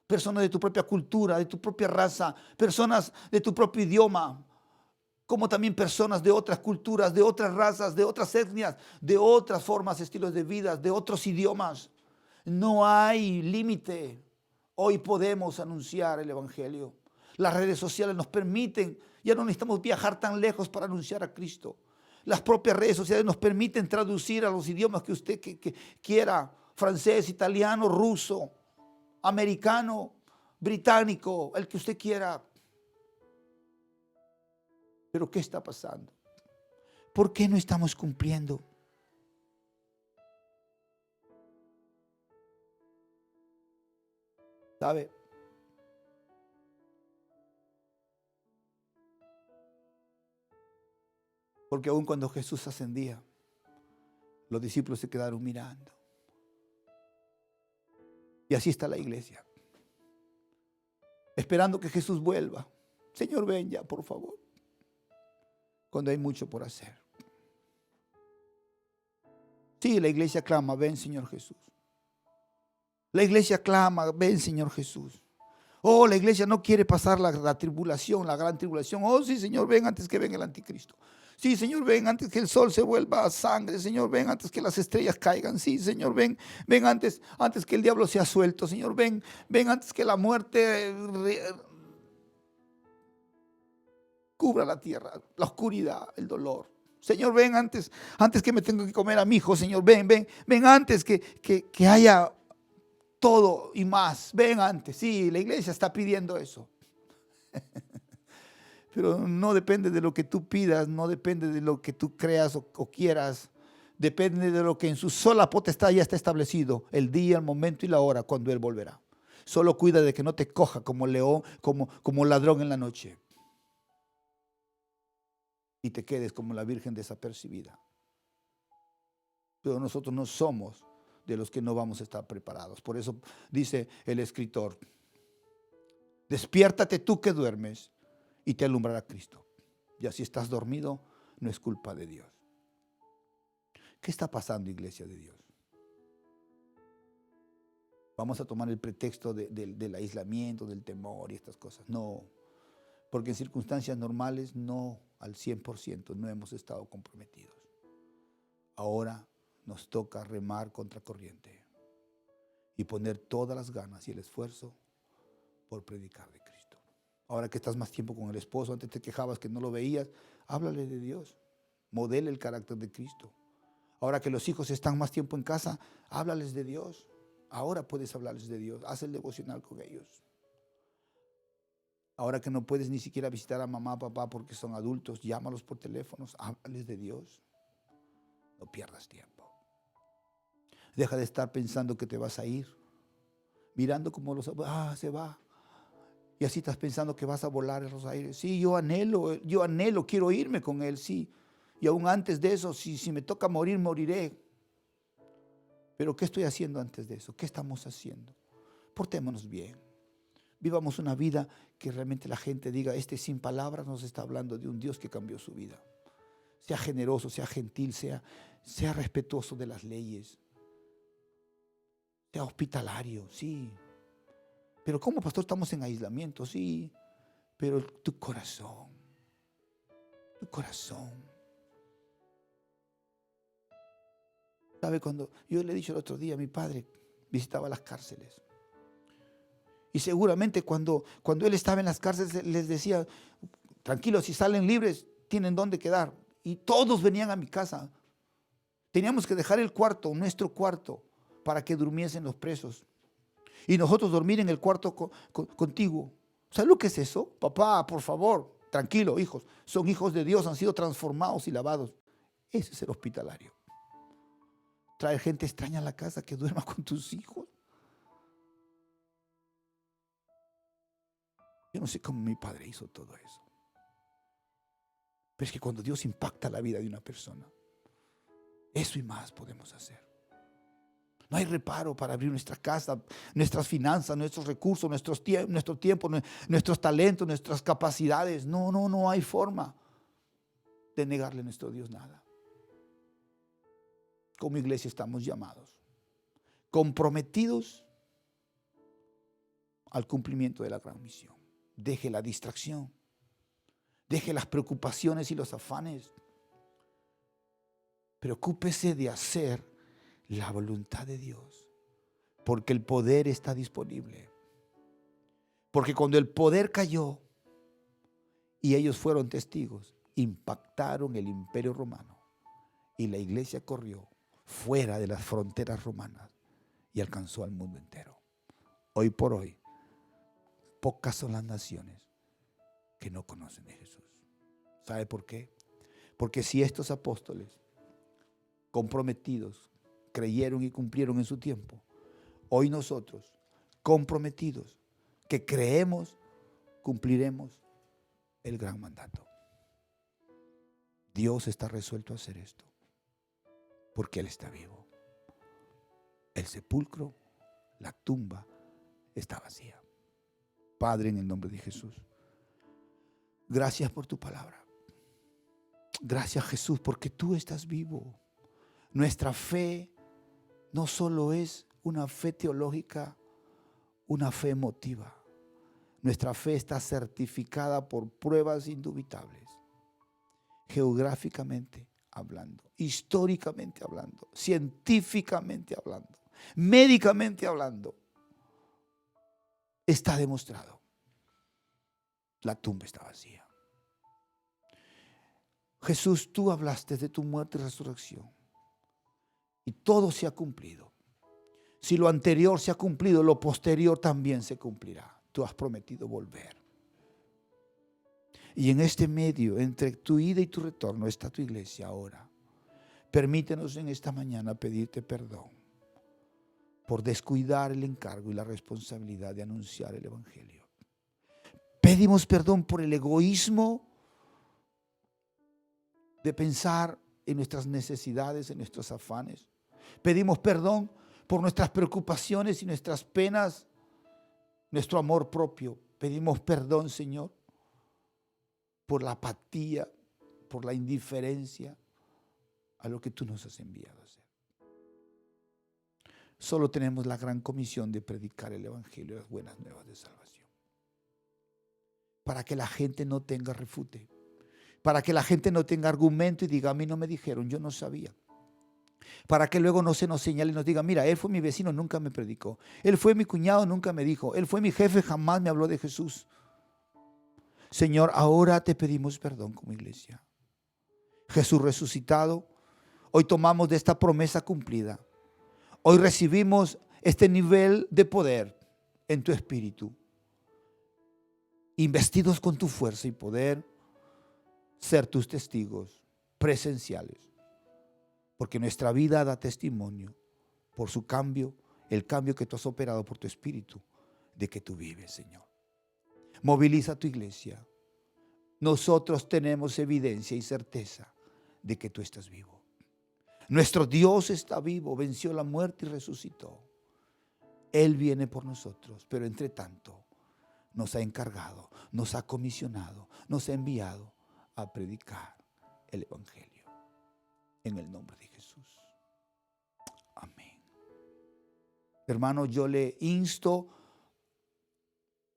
personas de tu propia cultura, de tu propia raza, personas de tu propio idioma, como también personas de otras culturas, de otras razas, de otras etnias, de otras formas, estilos de vida, de otros idiomas. No hay límite. Hoy podemos anunciar el evangelio. Las redes sociales nos permiten, ya no necesitamos viajar tan lejos para anunciar a Cristo. Las propias redes sociales nos permiten traducir a los idiomas que usted quiera: francés, italiano, ruso, americano, británico, el que usted quiera. Pero ¿qué está pasando? ¿Por qué no estamos cumpliendo? ¿Sabe? Porque aun cuando Jesús ascendía, los discípulos se quedaron mirando. Y así está la iglesia, esperando que Jesús vuelva. Señor, ven ya, por favor. Cuando hay mucho por hacer. Sí, la iglesia clama, ven, Señor Jesús. La iglesia clama, ven, Señor Jesús. Oh, la iglesia no quiere pasar la tribulación, la gran tribulación. Oh, sí, Señor, ven antes que venga el anticristo. Sí, Señor, ven antes que el sol se vuelva a sangre. Señor, ven antes que las estrellas caigan. Sí, Señor, ven antes que el diablo sea suelto. Señor, ven antes que la muerte cubra la tierra, la oscuridad, el dolor. Señor, ven antes que me tenga que comer a mi hijo. Señor, ven antes que haya todo y más. Ven antes. Sí, la iglesia está pidiendo eso. Pero no depende de lo que tú pidas, no depende de lo que tú creas o quieras. Depende de lo que en su sola potestad ya está establecido, el día, el momento y la hora cuando Él volverá. Solo cuida de que no te coja como león, como ladrón en la noche. Y te quedes como la virgen desapercibida. Pero nosotros no somos de los que no vamos a estar preparados. Por eso dice el escritor, despiértate tú que duermes y te alumbrará Cristo. Ya si estás dormido, no es culpa de Dios. ¿Qué está pasando, iglesia de Dios? Vamos a tomar el pretexto del aislamiento, del temor y estas cosas. No, porque en circunstancias normales no al 100% no hemos estado comprometidos. Ahora nos toca remar contra corriente y poner todas las ganas y el esfuerzo por predicar de Cristo. Ahora que estás más tiempo con el esposo, antes te quejabas que no lo veías, háblale de Dios, modele el carácter de Cristo. Ahora que los hijos están más tiempo en casa, háblales de Dios. Ahora puedes hablarles de Dios, haz el devocional con ellos. Ahora que no puedes ni siquiera visitar a mamá, papá porque son adultos, llámalos por teléfonos, háblales de Dios. No pierdas tiempo. Deja de estar pensando que te vas a ir, mirando cómo se va. Y así estás pensando que vas a volar en los aires. Sí, yo anhelo, quiero irme con Él, sí. Y aún antes de eso, si me toca morir, moriré. Pero ¿qué estoy haciendo antes de eso? ¿Qué estamos haciendo? Portémonos bien. Vivamos una vida que realmente la gente diga, sin palabras nos está hablando de un Dios que cambió su vida. Sea generoso, sea gentil, sea respetuoso de las leyes. Sea hospitalario, sí. Pero como pastor estamos en aislamiento, sí. Pero tu corazón. ¿Sabe? Cuando yo le he dicho el otro día, mi padre visitaba las cárceles. Y seguramente cuando él estaba en las cárceles les decía, tranquilos, si salen libres, tienen dónde quedar. Y todos venían a mi casa. Teníamos que dejar el cuarto, nuestro cuarto, para que durmiesen los presos. Y nosotros dormir en el cuarto contiguo. ¿Sabes lo que es eso? Papá, por favor, tranquilo, hijos. Son hijos de Dios, han sido transformados y lavados. Ese es el hospitalario. Traer gente extraña a la casa que duerma con tus hijos. Yo no sé cómo mi padre hizo todo eso. Pero es que cuando Dios impacta la vida de una persona, eso y más podemos hacer. No hay reparo para abrir nuestra casa, nuestras finanzas, nuestros recursos, nuestro tiempo, nuestros talentos, nuestras capacidades. No hay forma de negarle a nuestro Dios nada. Como iglesia estamos llamados, comprometidos al cumplimiento de la gran misión. Deje la distracción, deje las preocupaciones y los afanes. Preocúpese de hacer la voluntad de Dios, porque el poder está disponible. Porque cuando el poder cayó y ellos fueron testigos, impactaron el imperio romano y la iglesia corrió fuera de las fronteras romanas y alcanzó al mundo entero. Hoy por hoy, pocas son las naciones que no conocen de Jesús. ¿Sabe por qué? Porque si estos apóstoles comprometidos creyeron y cumplieron en su tiempo, hoy nosotros comprometidos que creemos, cumpliremos el gran mandato. Dios está resuelto a hacer esto porque Él está vivo. El sepulcro, la tumba está vacía. Padre, en el nombre de Jesús, Gracias por tu palabra. Gracias, Jesús, porque tú estás vivo. Nuestra fe no solo es una fe teológica, una fe emotiva. Nuestra fe está certificada por pruebas indubitables, geográficamente hablando, históricamente hablando, científicamente hablando, médicamente hablando. Está demostrado. La tumba está vacía. Jesús, tú hablaste de tu muerte y resurrección. Y todo se ha cumplido. Si lo anterior se ha cumplido, lo posterior también se cumplirá. Tú has prometido volver. Y en este medio, entre tu ida y tu retorno, está tu iglesia ahora. Permítenos en esta mañana pedirte perdón por descuidar el encargo y la responsabilidad de anunciar el Evangelio. Pedimos perdón por el egoísmo de pensar en nuestras necesidades, en nuestros afanes. Pedimos perdón por nuestras preocupaciones y nuestras penas, nuestro amor propio. Pedimos perdón, Señor, por la apatía, por la indiferencia a lo que tú nos has enviado a hacer. Solo tenemos la gran comisión de predicar el Evangelio, las buenas nuevas de salvación. Para que la gente no tenga refute. Para que la gente no tenga argumento y diga, a mí no me dijeron, yo no sabía. Para que luego no se nos señale y nos diga, mira, él fue mi vecino, nunca me predicó. Él fue mi cuñado, nunca me dijo. Él fue mi jefe, jamás me habló de Jesús. Señor, ahora te pedimos perdón como iglesia. Jesús resucitado, hoy tomamos de esta promesa cumplida. Hoy recibimos este nivel de poder en tu espíritu. Investidos con tu fuerza y poder, ser tus testigos presenciales. Porque nuestra vida da testimonio por su cambio, el cambio que tú has operado por tu espíritu, de que tú vives, Señor. Moviliza tu iglesia. Nosotros tenemos evidencia y certeza de que tú estás vivo. Nuestro Dios está vivo, venció la muerte y resucitó. Él viene por nosotros, pero entre tanto nos ha encargado, nos ha comisionado, nos ha enviado a predicar el Evangelio. En el nombre de Jesús. Amén. Hermano, yo le insto,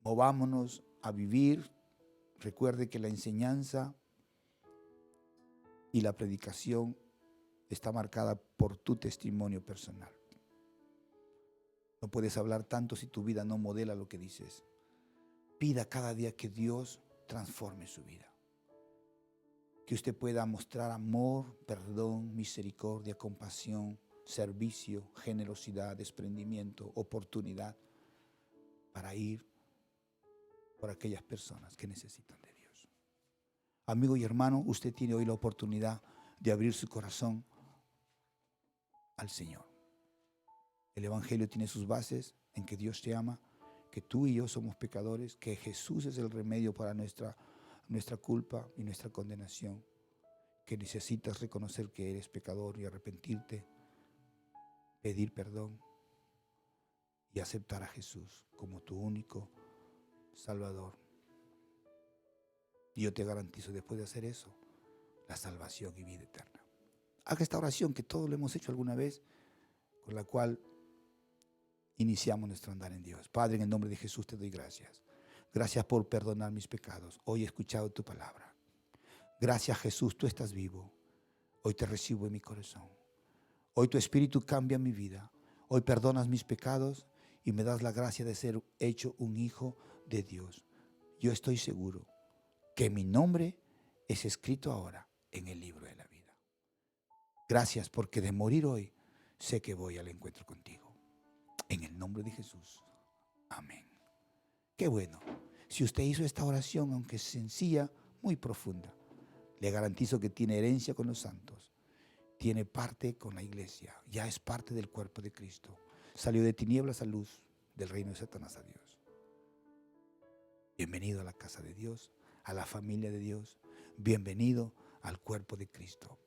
movámonos a vivir. Recuerde que la enseñanza y la predicación está marcada por tu testimonio personal. No puedes hablar tanto si tu vida no modela lo que dices. Pida cada día que Dios transforme su vida. Que usted pueda mostrar amor, perdón, misericordia, compasión, servicio, generosidad, desprendimiento, oportunidad para ir por aquellas personas que necesitan de Dios. Amigo y hermano, usted tiene hoy la oportunidad de abrir su corazón al Señor. El Evangelio tiene sus bases en que Dios te ama, que tú y yo somos pecadores, que Jesús es el remedio para nuestra culpa y nuestra condenación, que necesitas reconocer que eres pecador y arrepentirte, pedir perdón y aceptar a Jesús como tu único Salvador. Y yo te garantizo, después de hacer eso, la salvación y vida eterna. Haga esta oración que todos lo hemos hecho alguna vez, con la cual iniciamos nuestro andar en Dios. Padre, en el nombre de Jesús te doy gracias. Gracias por perdonar mis pecados. Hoy he escuchado tu palabra. Gracias, Jesús, tú estás vivo. Hoy te recibo en mi corazón. Hoy tu espíritu cambia mi vida. Hoy perdonas mis pecados y me das la gracia de ser hecho un hijo de Dios. Yo estoy seguro que mi nombre es escrito ahora en el libro de la vida. Gracias porque de morir hoy sé que voy al encuentro contigo. En el nombre de Jesús. Amén. Qué bueno. Si usted hizo esta oración, aunque es sencilla, muy profunda, le garantizo que tiene herencia con los santos. Tiene parte con la iglesia. Ya es parte del cuerpo de Cristo. Salió de tinieblas a luz, del reino de Satanás a Dios. Bienvenido a la casa de Dios, a la familia de Dios. Bienvenido al cuerpo de Cristo.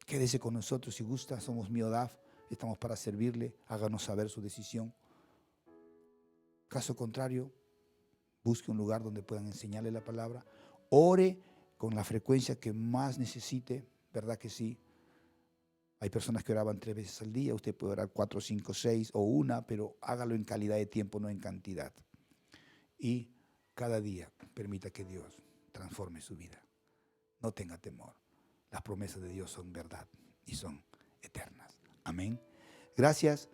Quédese con nosotros si gusta. Somos Miodaf. Estamos para servirle. Háganos saber su decisión. Caso contrario, busque un lugar donde puedan enseñarle la palabra ore con la frecuencia que más necesite, ¿verdad que sí? Hay personas que oraban 3 veces al día, usted puede orar 4, 5, 6 o una, pero hágalo en calidad de tiempo, no en cantidad. Y cada día permita que Dios transforme su vida. No tenga temor. Las promesas de Dios son verdad y son eternas. Amén. Gracias.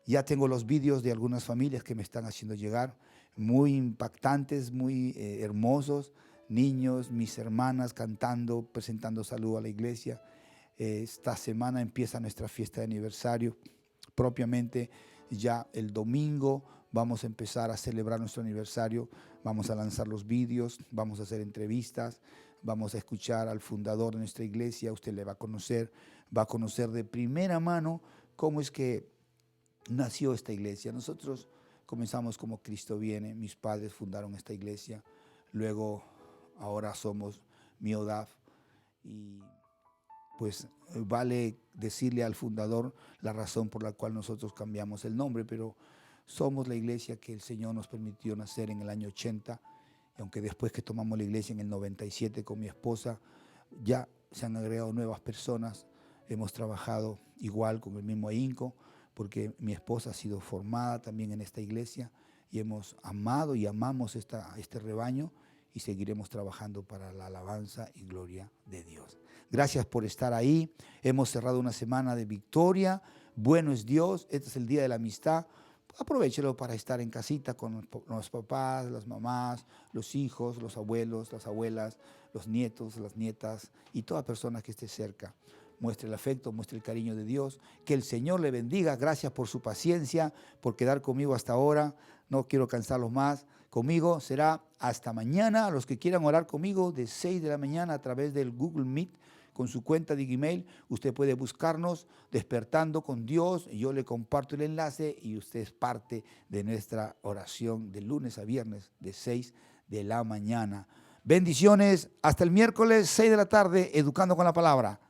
Ya tengo los vídeos de algunas familias que me están haciendo llegar, muy impactantes, muy hermosos. Niños, mis hermanas cantando, presentando salud a la iglesia. Esta semana empieza nuestra fiesta de aniversario. Propiamente ya el domingo vamos a empezar a celebrar nuestro aniversario. Vamos a lanzar los vídeos, vamos a hacer entrevistas, vamos a escuchar al fundador de nuestra iglesia. Usted le va a conocer de primera mano cómo es que nació esta iglesia. Nosotros comenzamos como Cristo Viene. Mis padres fundaron esta iglesia. Luego, ahora somos Miodaf. Y pues vale decirle al fundador la razón por la cual nosotros cambiamos el nombre, pero somos la iglesia que el Señor nos permitió nacer en el año 80. Y aunque después que tomamos la iglesia en el 97 con mi esposa, ya se han agregado nuevas personas. Hemos trabajado igual con el mismo ahínco, porque mi esposa ha sido formada también en esta iglesia y hemos amado y amamos este rebaño y seguiremos trabajando para la alabanza y gloria de Dios. Gracias por estar ahí. Hemos cerrado una semana de victoria. Bueno es Dios. Este es el día de la amistad. Aprovechelo para estar en casita con los papás, las mamás, los hijos, los abuelos, las abuelas, los nietos, las nietas y toda persona que esté cerca. Muestre el afecto, muestre el cariño de Dios. Que el Señor le bendiga. Gracias por su paciencia, por quedar conmigo hasta ahora. No quiero cansarlos más. Conmigo será hasta mañana. A los que quieran orar conmigo de 6 de la mañana a través del Google Meet, con su cuenta de Gmail, usted puede buscarnos Despertando con Dios. Yo le comparto el enlace y usted es parte de nuestra oración de lunes a viernes de 6 de la mañana. Bendiciones. Hasta el miércoles 6 de la tarde, Educando con la Palabra.